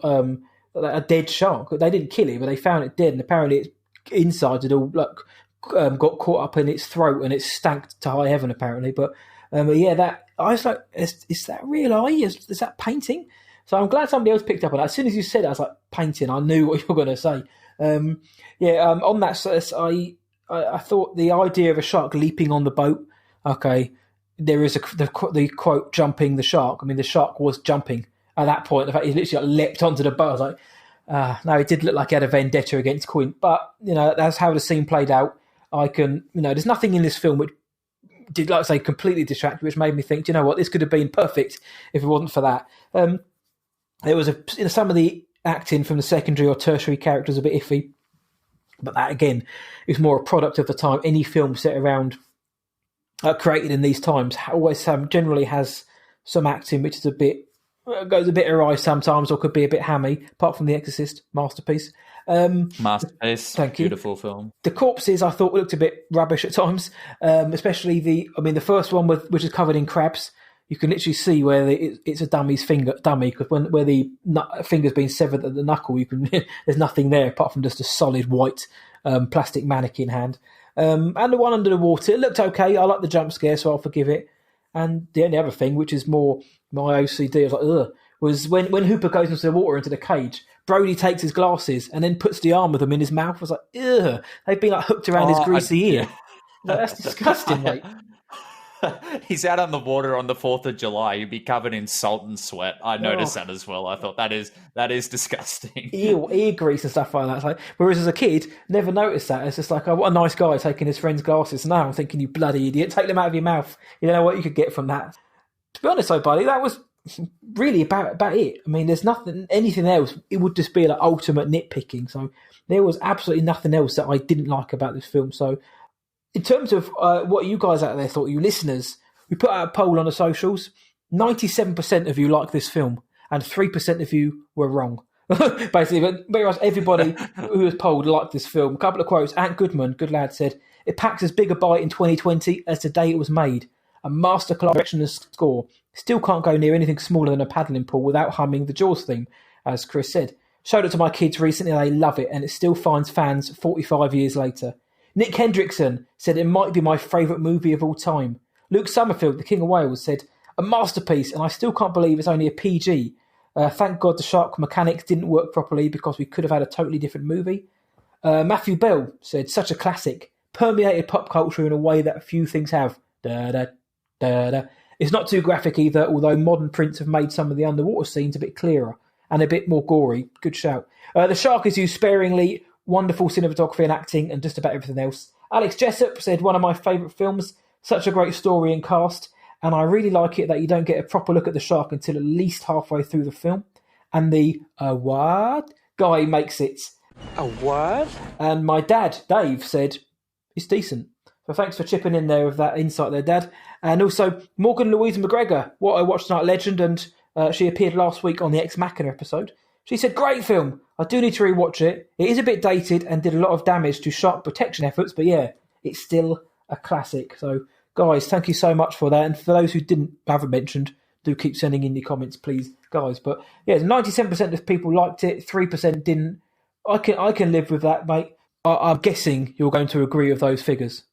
a dead shark. They didn't kill it, but they found it dead, and apparently its insides had all got caught up in its throat and it stank to high heaven apparently. But yeah, that I was like, is that real eye? Is that painting? So I'm glad somebody else picked up on that. As soon as you said it, I was like, painting. I knew what you were going to say. On that, I thought the idea of a shark leaping on the boat. Okay, there is the quote jumping the shark. I mean, the shark was jumping at that point. The fact he literally leapt onto the boat. I was like, no, it did look like he had a vendetta against Quint. But that's how the scene played out. There's nothing in this film which did, like I say, completely distract, which made me think, you know what, this could have been perfect if it wasn't for that. There was some of the acting from the secondary or tertiary characters a bit iffy, but that again is more a product of the time. Any film set around created in these times always generally has some acting which is goes a bit awry sometimes, or could be a bit hammy. Apart from The Exorcist, masterpiece. Masterpiece. Thank you. Beautiful film. The corpses I thought looked a bit rubbish at times, especially the first one which is covered in crabs. You can literally see where it's a dummy, because where the finger's been severed at the knuckle, there's nothing there apart from just a solid white plastic mannequin hand. And the one under the water, it looked okay. I like the jump scare, so I'll forgive it. And the only other thing, which is more my OCD, I was like, ugh, was when Hooper goes into the water, into the cage, Brody takes his glasses and then puts the arm of them in his mouth. I was like, ugh, they've been hooked around his greasy ear. Like, that's disgusting, mate. He's out on the water on the 4th of July. He'd be covered in salt and sweat. I noticed that as well. I thought that is disgusting. Ear grease and stuff like that. It's like, whereas as a kid, never noticed that. It's just like, oh, what a nice guy taking his friend's glasses. Now I'm thinking, you bloody idiot, take them out of your mouth. You don't know what you could get from that. To be honest, though, buddy, that was really about it. I mean, there's anything else. It would just be like ultimate nitpicking. So there was absolutely nothing else that I didn't like about this film. So in terms of what you guys out there thought, you listeners, we put out a poll on the socials. 97% of you like this film, and 3% of you were wrong. Basically, but very much everybody who was polled liked this film. A couple of quotes. Ant Goodman, good lad, said, "It packs as big a bite in 2020 as the day it was made. A masterclass direction and score. Still can't go near anything smaller than a paddling pool without humming the Jaws theme," as Chris said. "Showed it to my kids recently, they love it, and it still finds fans 45 years later." Nick Hendrickson said it might be my favourite movie of all time. Luke Summerfield, the King of Wales, said, "A masterpiece, and I still can't believe it's only a PG. Thank God the shark mechanics didn't work properly, because we could have had a totally different movie." Matthew Bell said, "Such a classic. Permeated pop culture in a way that few things have. Da-da, da-da. It's not too graphic either, although modern prints have made some of the underwater scenes a bit clearer and a bit more gory." Good shout. The shark is used sparingly. Wonderful cinematography and acting, and just about everything else. Alex Jessup said, "One of my favourite films. Such a great story and cast. And I really like it that you don't get a proper look at the shark until at least halfway through the film. And the what guy makes it." A what? And my dad, Dave, said, "It's decent." So thanks for chipping in there with that insight there, Dad. And also, Morgan Louise McGregor, What I Watched Tonight legend, and she appeared last week on the Ex Machina episode. She said, "Great film. I do need to rewatch it. It is a bit dated and did a lot of damage to shark protection efforts, but yeah, it's still a classic." So, guys, thank you so much for that. And for those who haven't mentioned, do keep sending in your comments, please, guys. But yeah, 97% of people liked it, 3% didn't. I can live with that, mate. I'm guessing you're going to agree with those figures.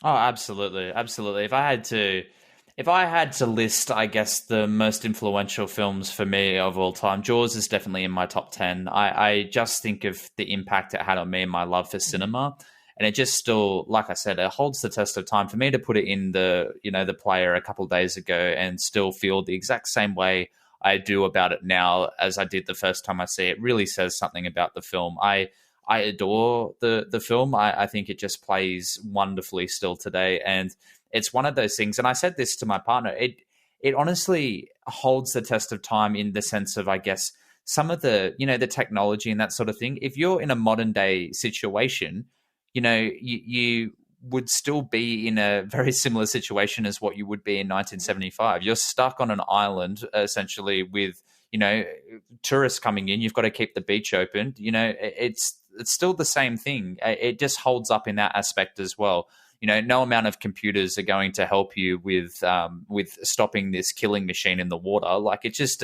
Oh, absolutely, absolutely. If I had to list, I guess, the most influential films for me of all time, Jaws is definitely in my top 10. I just think of the impact it had on me and my love for cinema. And it just still, like I said, it holds the test of time. For me to put it in the player a couple of days ago and still feel the exact same way I do about it now as I did the first time I see it really says something about the film. I adore the film. I think it just plays wonderfully still today. And it's one of those things, and I said this to my partner, it honestly holds the test of time in the sense of, I guess, some of the technology and that sort of thing. If you're in a modern day situation, you would still be in a very similar situation as what you would be in 1975. You're stuck on an island essentially with tourists coming in. You've got to keep the beach open. It's still the same thing. It just holds up in that aspect as well. No amount of computers are going to help you with stopping this killing machine in the water. Like it just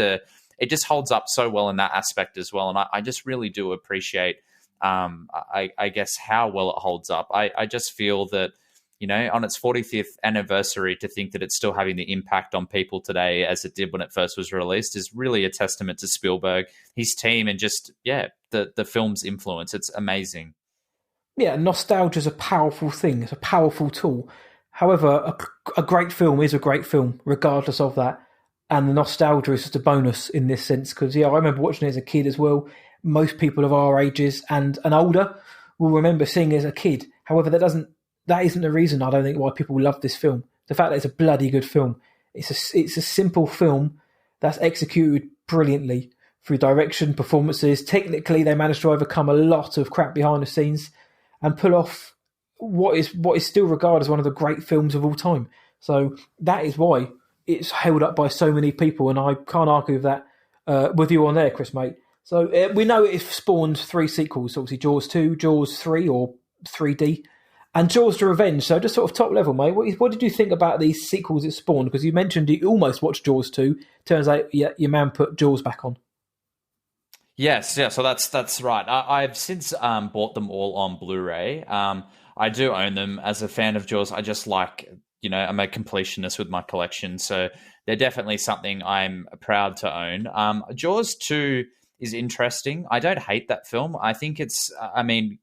holds up so well in that aspect as well. And I just really do appreciate, I guess, how well it holds up. I just feel that, on its 45th anniversary, to think that it's still having the impact on people today as it did when it first was released is really a testament to Spielberg, his team, and just, the film's influence. It's amazing. Yeah, nostalgia is a powerful thing. It's a powerful tool. However, a great film is a great film, regardless of that. And the nostalgia is just a bonus in this sense. Because, I remember watching it as a kid as well. Most people of our ages and older will remember seeing it as a kid. However, that isn't the reason, I don't think, why people love this film. The fact that it's a bloody good film. It's a simple film that's executed brilliantly through direction, performances. Technically, they managed to overcome a lot of crap behind the scenes and pull off what is still regarded as one of the great films of all time. So that is why it's held up by so many people, and I can't argue with that with you on there, Chris, mate. So we know it's spawned 3 sequels, obviously Jaws 2, Jaws 3 or 3D, and Jaws the Revenge. So just sort of top level, mate, what did you think about these sequels it spawned? Because you mentioned you almost watched Jaws 2. Turns out your man put Jaws back on. Yes, yeah, so that's right. I've since bought them all on Blu-ray. I do own them. As a fan of Jaws, I just like, I'm a completionist with my collection, so they're definitely something I'm proud to own. Jaws 2 is interesting. I don't hate that film. I think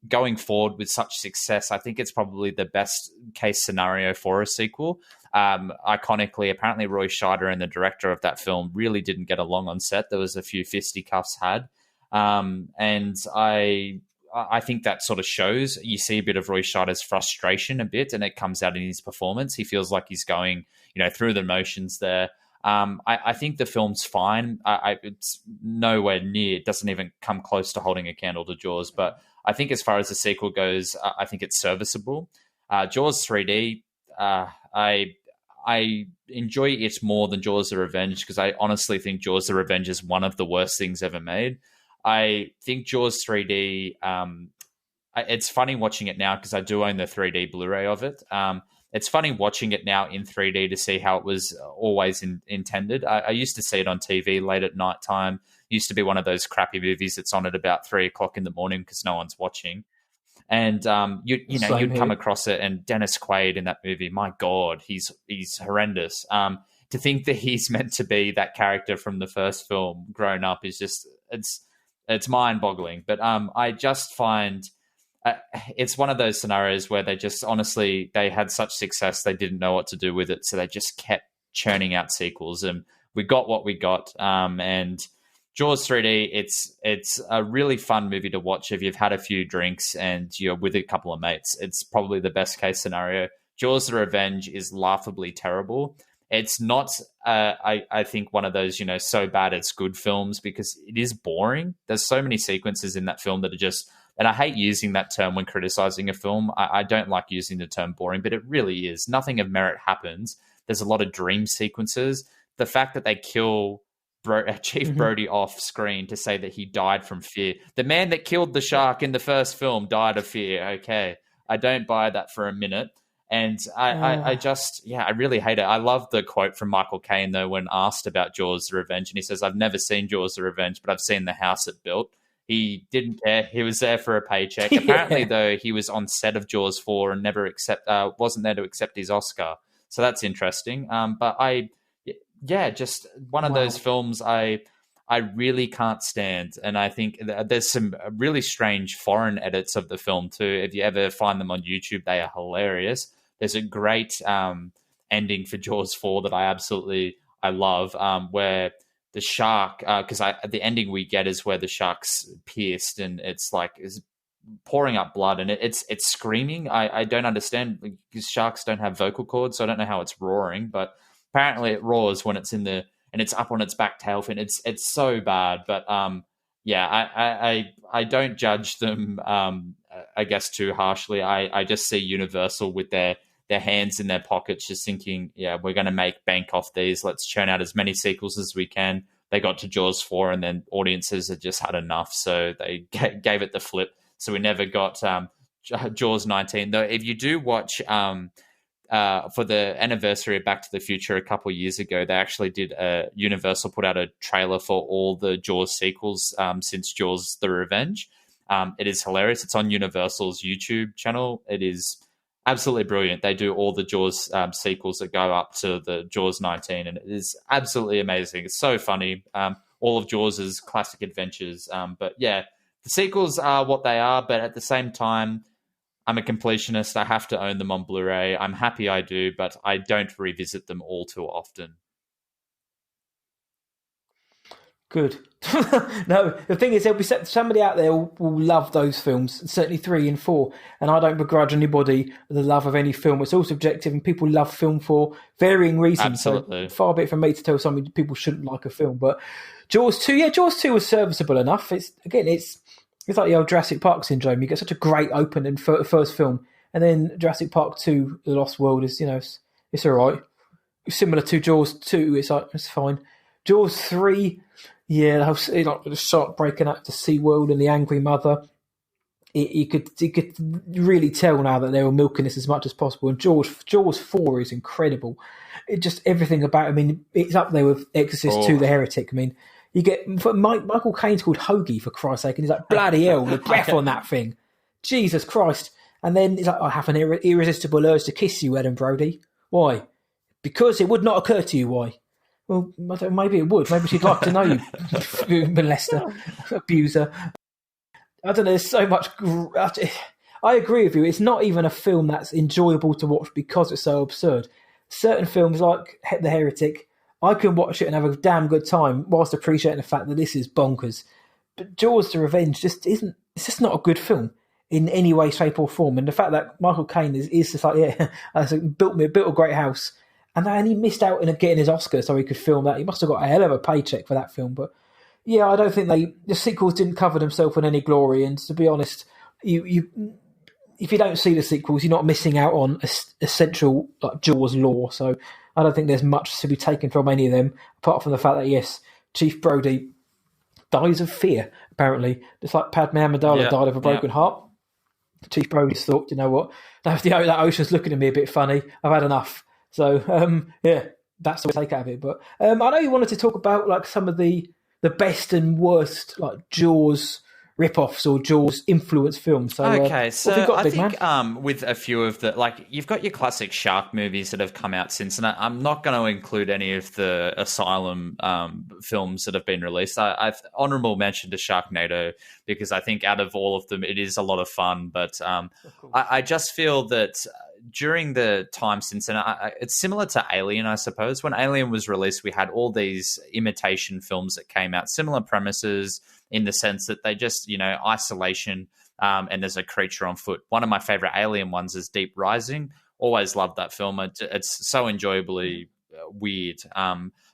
going forward with such success, I think it's probably the best case scenario for a sequel. Iconically, apparently Roy Scheider and the director of that film really didn't get along on set. There was a few fisticuffs had. And I think that sort of shows. You see a bit of Roy Scheider's frustration a bit, and it comes out in his performance. He feels like he's going, through the motions there. I think the film's fine. It's nowhere near. It doesn't even come close to holding a candle to Jaws. But I think as far as the sequel goes, I think it's serviceable. Jaws 3D, I enjoy it more than Jaws the Revenge because I honestly think Jaws the Revenge is one of the worst things ever made. I think Jaws 3D, it's funny watching it now because I do own the 3D Blu-ray of it. It's funny watching it now in 3D to see how it was always intended. I used to see it on TV late at night time. Used to be one of those crappy movies that's on at about 3 o'clock in the morning because no one's watching. And you'd come across it, and Dennis Quaid in that movie, my God, he's horrendous. To think that he's meant to be that character from the first film grown up is just it's mind-boggling. But I just find it's one of those scenarios where they just honestly they had such success they didn't know what to do with it, so they just kept churning out sequels, and we got what we got. And Jaws 3D, it's a really fun movie to watch if you've had a few drinks and you're with a couple of mates. It's probably the best case scenario. Jaws the Revenge is laughably terrible. It's not, I think, one of those, so bad it's good films because it is boring. There's so many sequences in that film that are just, and I hate using that term when criticizing a film. I don't like using the term boring, but it really is. Nothing of merit happens. There's a lot of dream sequences. The fact that they kill Chief Brody off screen to say that he died from fear. The man that killed the shark in the first film died of fear. Okay. I don't buy that for a minute. And I really hate it. I love the quote from Michael Caine, though, when asked about Jaws the Revenge. And he says, I've never seen Jaws the Revenge, but I've seen the house it built. He didn't care. He was there for a paycheck. Yeah. Apparently, though, he was on set of Jaws 4 and never wasn't there to accept his Oscar. So that's interesting. But just one of those films I really can't stand. And I think there's some really strange foreign edits of the film too. If you ever find them on YouTube, they are hilarious. There's a great ending for Jaws 4 that I love, where the shark, because the ending we get is where the shark's pierced and it's pouring up blood and it's screaming. I don't understand, because sharks don't have vocal cords, so I don't know how it's roaring, but apparently it roars when it's and it's up on its back tail fin. It's so bad, but I don't judge them, I guess, too harshly. I just see Universal with their hands in their pockets, just thinking, yeah, we're going to make bank off these. Let's churn out as many sequels as we can. They got to Jaws 4 and then audiences had just had enough, so they gave it the flip. So we never got Jaws 19. Though if you do watch for the anniversary of Back to the Future a couple of years ago, they actually did Universal put out a trailer for all the Jaws sequels since Jaws The Revenge. It is hilarious. It's on Universal's YouTube channel. It is absolutely brilliant. They do all the Jaws sequels that go up to the Jaws 19, and it is absolutely amazing. It's so funny. All of Jaws' classic adventures. But yeah, the sequels are what they are, but at the same time, I'm a completionist. I have to own them on Blu-ray. I'm happy I do, but I don't revisit them all too often. Good. No, the thing is, there'll be somebody out there will love those films, certainly 3 and 4, and I don't begrudge anybody the love of any film. It's all subjective, and people love film for varying reasons. Absolutely. So far be it from me to tell somebody people shouldn't like a film, but Jaws 2, Jaws 2 was serviceable enough. It's like the old Jurassic Park syndrome. You get such a great opening first film, and then Jurassic Park 2, The Lost World, is it's all right. Similar to Jaws 2, it's fine. Jaws 3, yeah, the shark breaking up to SeaWorld and the angry mother. You could really tell now that they were milking this as much as possible. And Jaws 4 is incredible. It just everything about. I mean, it's up there with Exorcist 2, The Heretic. I mean, you get Michael Caine's called Hoagie, for Christ's sake, and he's like, bloody hell, the breath on that thing, Jesus Christ! And then he's like, I have an irresistible urge to kiss you, Ellen Brody. Why? Because it would not occur to you. Why? Well, maybe it would. Maybe she'd like to know you, molester, abuser. I don't know. There's so much. I agree with you. It's not even a film that's enjoyable to watch because it's so absurd. Certain films like The Heretic, I can watch it and have a damn good time whilst appreciating the fact that this is bonkers. But Jaws: The Revenge just isn't. It's just not a good film in any way, shape, or form. And the fact that Michael Caine is just like, built a great house. And he missed out in getting his Oscar so he could film that. He must have got a hell of a paycheck for that film. But yeah, I don't think the sequels didn't cover themselves in any glory. And to be honest, if you don't see the sequels, you're not missing out on essential Jaws lore. So I don't think there's much to be taken from any of them, apart from the fact that, yes, Chief Brody dies of fear, apparently. Just like Padme Amidala died of a broken heart. Chief Brody's thought, you know what, that ocean's looking at me a bit funny. I've had enough. So, that's what I take out of it. But I know you wanted to talk about some of the best and worst Jaws rip-offs or Jaws influence films. So, okay, so what have you got, I big think man? With a few of the you've got your classic shark movies that have come out since, and I'm not going to include any of the Asylum films that have been released. I've honorable mention to Sharknado because I think out of all of them, it is a lot of fun. But I just feel that during the time since, and it's similar to Alien, I suppose. When Alien was released, we had all these imitation films that came out, similar premises in the sense that they just, isolation, and there's a creature on foot. One of my favorite Alien ones is Deep Rising. Always loved that film. It's so enjoyably weird.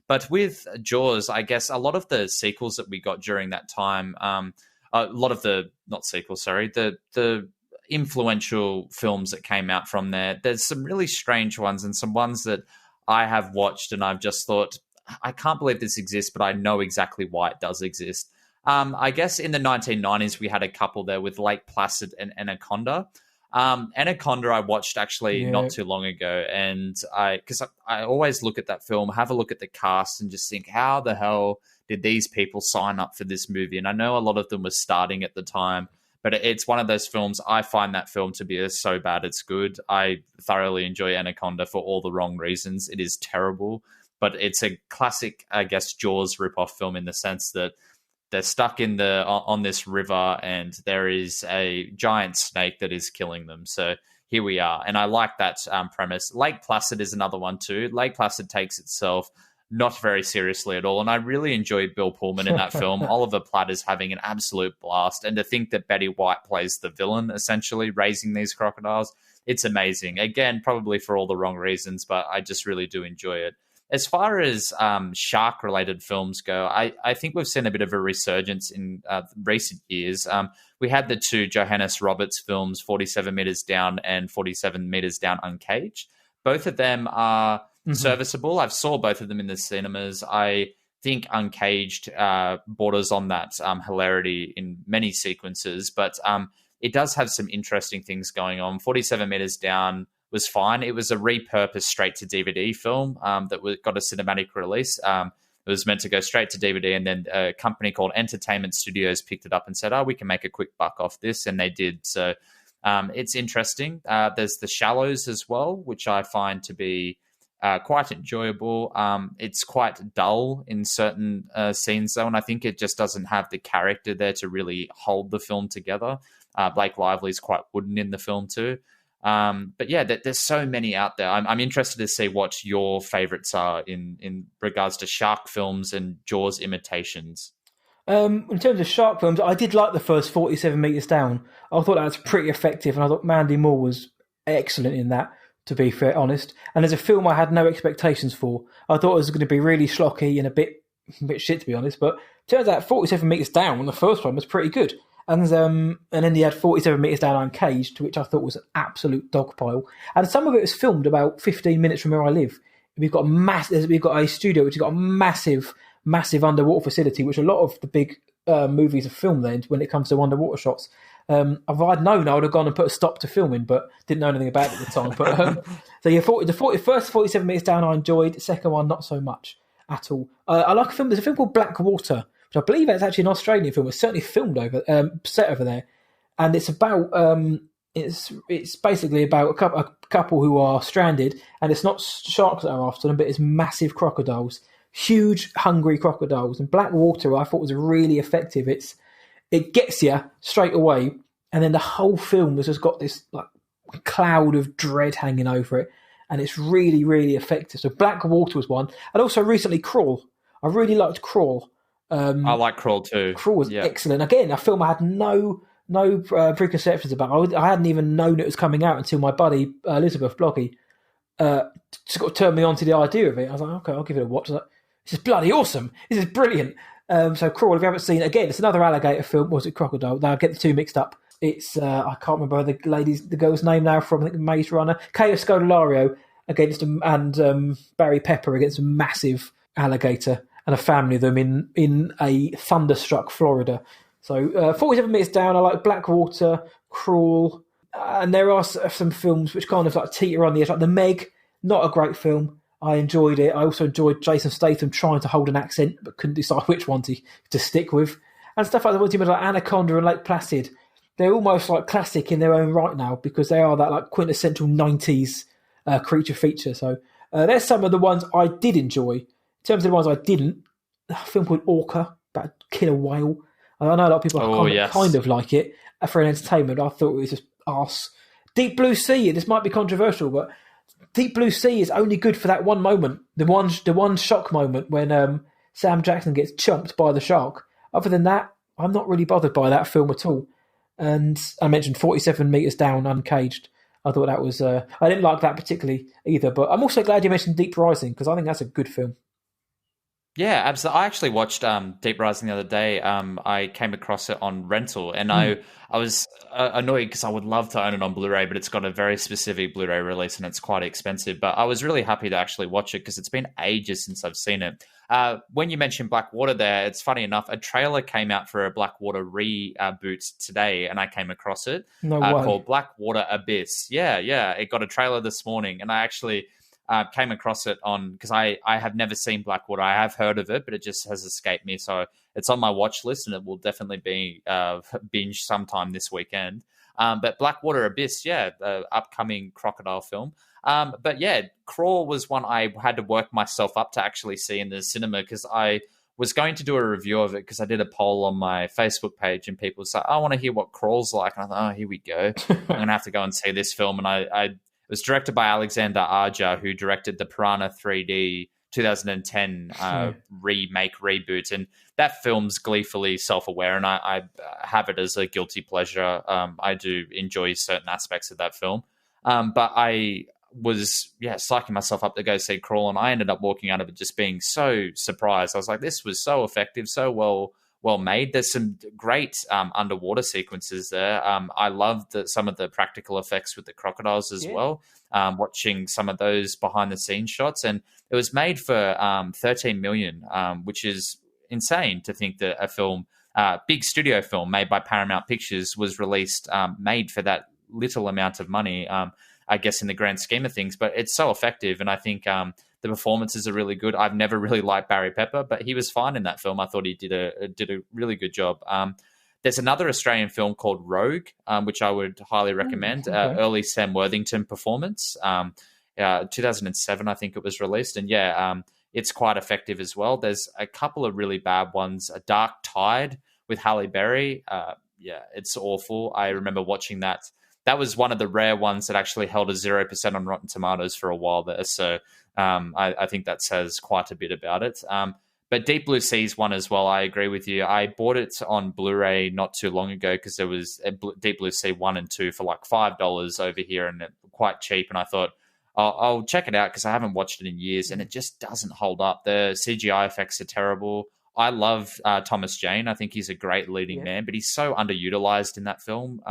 But with Jaws, I guess a lot of the sequels that we got during that time, a lot of the, not sequels, sorry, the influential films that came out from there's some really strange ones and some ones that I have watched and I've just thought, I can't believe this exists, but I know exactly why it does exist. I guess in the 1990s, we had a couple there with Lake Placid and Anaconda. Anaconda I watched actually not too long ago, and because I always look at that film, have a look at the cast, and just think, how the hell did these people sign up for this movie? And I know a lot of them were starting at the time, but it's one of those films, I find that film to be so bad it's good. I thoroughly enjoy Anaconda for all the wrong reasons. It is terrible, but it's a classic, I guess, Jaws ripoff film in the sense that they're stuck on this river, and there is a giant snake that is killing them. So here we are, and I like that premise. Lake Placid is another one too. Lake Placid takes itself not very seriously at all, and I really enjoyed Bill Pullman in that film. Oliver Platt is having an absolute blast, and to think that Betty White plays the villain, essentially raising these crocodiles, it's amazing. Again, probably for all the wrong reasons, but I just really do enjoy it. As far as shark-related films go, I think we've seen a bit of a resurgence in recent years. We had the two Johannes Roberts films, 47 Meters Down and 47 Meters Down Uncaged. Both of them are serviceable. I've saw both of them in the cinemas. I think Uncaged borders on that hilarity in many sequences, but it does have some interesting things going on. 47 Meters Down was fine. It was a repurposed straight-to-DVD film that got a cinematic release. It was meant to go straight to DVD, and then a company called Entertainment Studios picked it up and said, we can make a quick buck off this, and they did. So it's interesting. There's The Shallows as well, which I find to be quite enjoyable. It's quite dull in certain scenes, though, and I think it just doesn't have the character there to really hold the film together. Blake Lively's quite wooden in the film too. But yeah, there's so many out there. I'm interested to see what your favorites are in regards to shark films and Jaws imitations. In terms of shark films, I did like the first 47 Meters Down. I thought that was pretty effective, and I thought Mandy Moore was excellent in that, to be fair, honest. And as a film I had no expectations for. I thought it was going to be really schlocky and a bit shit, to be honest, but turns out 47 Meters Down, the first one, was pretty good. And then he had 47 Meters Down Uncaged, which I thought was an absolute dog pile. And some of it was filmed about 15 minutes from where I live. We've got a studio which has got a massive underwater facility, which a lot of the big movies are filmed there when it comes to underwater shots. If I'd known, I would have gone and put a stop to filming, but didn't know anything about it at the time. But so yeah, first 47 Meters Down I enjoyed. The second one, not so much at all. I like a film. There's a film called Blackwater, which I believe it's actually an Australian film. It's certainly filmed set over there, and it's about it's basically about a couple who are stranded, and it's not sharks that are after them, but it's massive crocodiles, huge hungry crocodiles. And Blackwater I thought was really effective. It gets you straight away, and then the whole film has just got this like cloud of dread hanging over it, and it's really, really effective. So Blackwater was one, and also recently Crawl. I really liked Crawl. I like Crawl too. Crawl was excellent. Again, a film I had no preconceptions about. I hadn't even known it was coming out until my buddy Elizabeth Bloggy sort of turned me on to the idea of it. I was like, okay, I'll give it a watch. This is bloody awesome. This is brilliant. So Crawl, if you haven't seen it, again, it's another alligator film. Was it Crocodile? Now I get the two mixed up. It's I can't remember the girl's name now from, I think, Maze Runner. Kaya Scodelario against Barry Pepper against a massive alligator and a family of them in a thunderstruck Florida. So 47 Meters Down, I like Blackwater, Crawl, and there are some films which kind of like teeter on the edge, like The Meg, not a great film. I enjoyed it. I also enjoyed Jason Statham trying to hold an accent, but couldn't decide which one to stick with. And stuff like the ones you mentioned, like Anaconda and Lake Placid, they're almost like classic in their own right now because they are that like quintessential 90s creature feature. So there's some of the ones I did enjoy. In terms of the ones I didn't, a film called Orca, about a killer whale. I know a lot of people kind of like it for an entertainment. I thought it was just arse. Deep Blue Sea, this might be controversial, but Deep Blue Sea is only good for that one moment, the one shock moment when Sam Jackson gets chomped by the shark. Other than that, I'm not really bothered by that film at all. And I mentioned 47 Meters Down Uncaged. I thought that was... I didn't like that particularly either, but I'm also glad you mentioned Deep Rising because I think that's a good film. Yeah, absolutely. I actually watched Deep Rising the other day. I came across it on rental, and I was annoyed because I would love to own it on Blu-ray, but it's got a very specific Blu-ray release, and it's quite expensive. But I was really happy to actually watch it because it's been ages since I've seen it. When you mentioned Blackwater there, it's funny enough, a trailer came out for a Blackwater reboot today, and I came across it No way. called Blackwater Abyss. Yeah, it got a trailer this morning, and I actually came across it on because I have never seen Blackwater. I have heard of it, but it just has escaped me. So it's on my watch list, and it will definitely be binge sometime this weekend. But Blackwater Abyss, the upcoming crocodile film. But yeah, Crawl was one I had to work myself up to actually see in the cinema because I was going to do a review of it because I did a poll on my Facebook page and people said, I want to hear what Crawl's like. And I thought, oh, here we go. I'm going to have to go and see this film. And it was directed by Alexander Aja, who directed the Piranha 3D 2010 reboot. And that film's gleefully self-aware, and I have it as a guilty pleasure. I do enjoy certain aspects of that film. But I was psyching myself up to go see Crawl, and I ended up walking out of it just being so surprised. I was like, this was so effective, so well made. There's some great underwater sequences there. I loved some of the practical effects with the crocodiles as well, watching some of those behind the scenes shots. And it was made for 13 million, which is insane to think that a film, big studio film made by Paramount Pictures was released, made for that little amount of money, I guess in the grand scheme of things. But it's so effective, and I think the performances are really good. I've never really liked Barry Pepper, but he was fine in that film. I thought he did a really good job. There's another Australian film called Rogue, which I would highly recommend. Early Sam Worthington performance. 2007, I think it was released. And it's quite effective as well. There's a couple of really bad ones. A Dark Tide with Halle Berry. It's awful. I remember watching that. That was one of the rare ones that actually held a 0% on Rotten Tomatoes for a while there. So I think that says quite a bit about it. But Deep Blue Sea's one as well. I agree with you. I bought it on Blu-ray not too long ago because there was Deep Blue Sea 1 and 2 for like $5 over here, and quite cheap. And I thought, I'll check it out because I haven't watched it in years, and it just doesn't hold up. The CGI effects are terrible. I love Thomas Jane. I think he's a great leading man, but he's so underutilized in that film.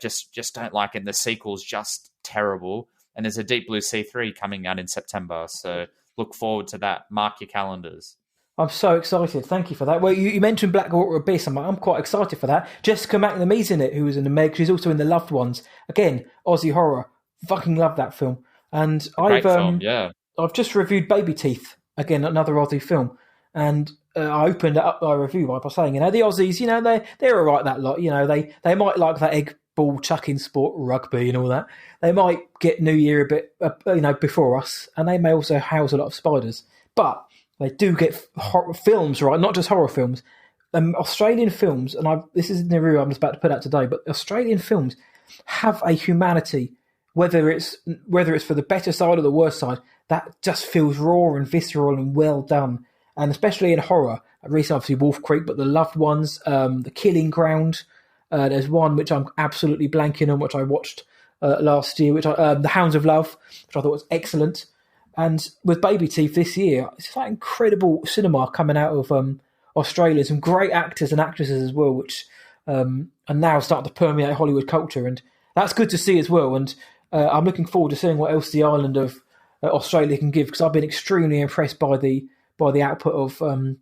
Just don't like it. And the sequel's just terrible. And there's a Deep Blue Sea 3 coming out in September. So look forward to that. Mark your calendars. I'm so excited. Thank you for that. Well, you mentioned Blackwater Abyss. I'm quite excited for that. Jessica McNamee's in it, who was in the Meg. She's also in The Loved Ones. Again, Aussie horror. Fucking love that film. And I've just reviewed Baby Teeth. Again, another Aussie film. And I opened up my review by saying, the Aussies, they're all right, that lot. They might like that egg ball chucking sport, rugby and all that. They might get New Year a bit, before us, and they may also house a lot of spiders. But they do get films right, not just horror films. Australian films, and this isn't the review I'm just about to put out today, but Australian films have a humanity, whether it's for the better side or the worse side, that just feels raw and visceral and well done. And especially in horror, recently obviously Wolf Creek, but The Loved Ones, The Killing Ground. There's one which I'm absolutely blanking on, which I watched last year, The Hounds of Love, which I thought was excellent. And with Baby Teeth this year, it's that incredible cinema coming out of Australia. Some great actors and actresses as well, which are now starting to permeate Hollywood culture. And that's good to see as well. And I'm looking forward to seeing what else the island of Australia can give, because I've been extremely impressed by the output of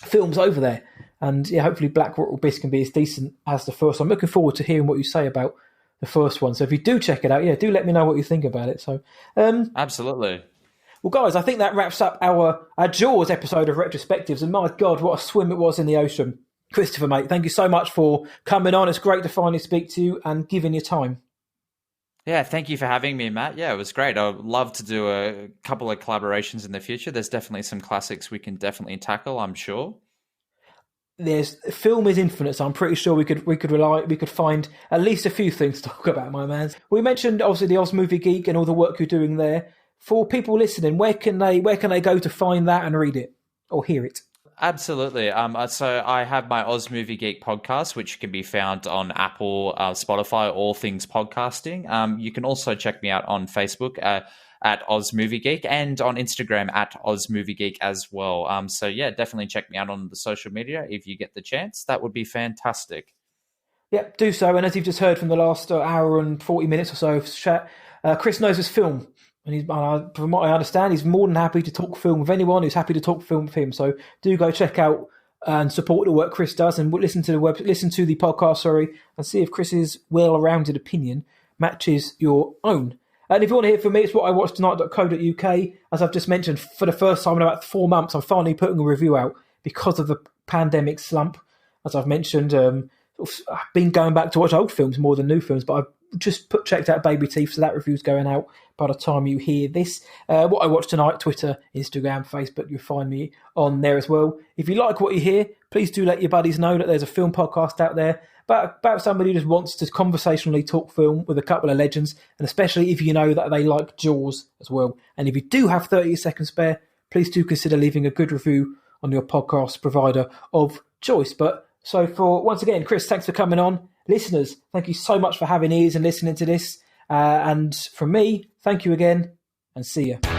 films over there. And hopefully Blackwater Abyss can be as decent as the first. I'm looking forward to hearing what you say about the first one. So if you do check it out, do let me know what you think about it. So absolutely. Well, guys, I think that wraps up our Jaws episode of Retrospectives. And my God, what a swim it was in the ocean. Christopher, mate, thank you so much for coming on. It's great to finally speak to you and giving your time. Yeah, thank you for having me, Matt. Yeah, it was great. I'd love to do a couple of collaborations in the future. There's definitely some classics we can definitely tackle, I'm sure. Film is infinite, so I'm pretty sure we could find at least a few things to talk about, my man. We mentioned obviously the Oz Movie Geek and all the work you're doing there. For people listening, where can they go to find that and read it or hear it? Absolutely. So I have my Oz Movie Geek podcast, which can be found on Apple, Spotify, all things podcasting. You can also check me out on Facebook at Oz Movie Geek and on Instagram at Oz Movie Geek as well. So yeah, definitely check me out on the social media if you get the chance. That would be fantastic. Yep, do so. And as you've just heard from the last hour and 40 minutes or so of chat, Chris knows his film. And from what I understand, he's more than happy to talk film with anyone who's happy to talk film with him. So do go check out and support the work Chris does, and listen to the podcast, and see if Chris's well-rounded opinion matches your own. And if you want to hear from me, it's whatIwatched.co.uk. As I've just mentioned, for the first time in about 4 months, I'm finally putting a review out because of the pandemic slump. As I've mentioned, I've been going back to watch old films more than new films, but I've just checked out Baby Teeth, so that review's going out by the time you hear this. What I Watched Tonight, Twitter, Instagram, Facebook, you'll find me on there as well. If you like what you hear, please do let your buddies know that there's a film podcast out there about somebody who just wants to conversationally talk film with a couple of legends, and especially if you know that they like Jaws as well. And if you do have 30 seconds spare, please do consider leaving a good review on your podcast provider of choice. Once again, Chris, thanks for coming on. Listeners, thank you so much for having ears and listening to this. And from me, thank you again, and see you.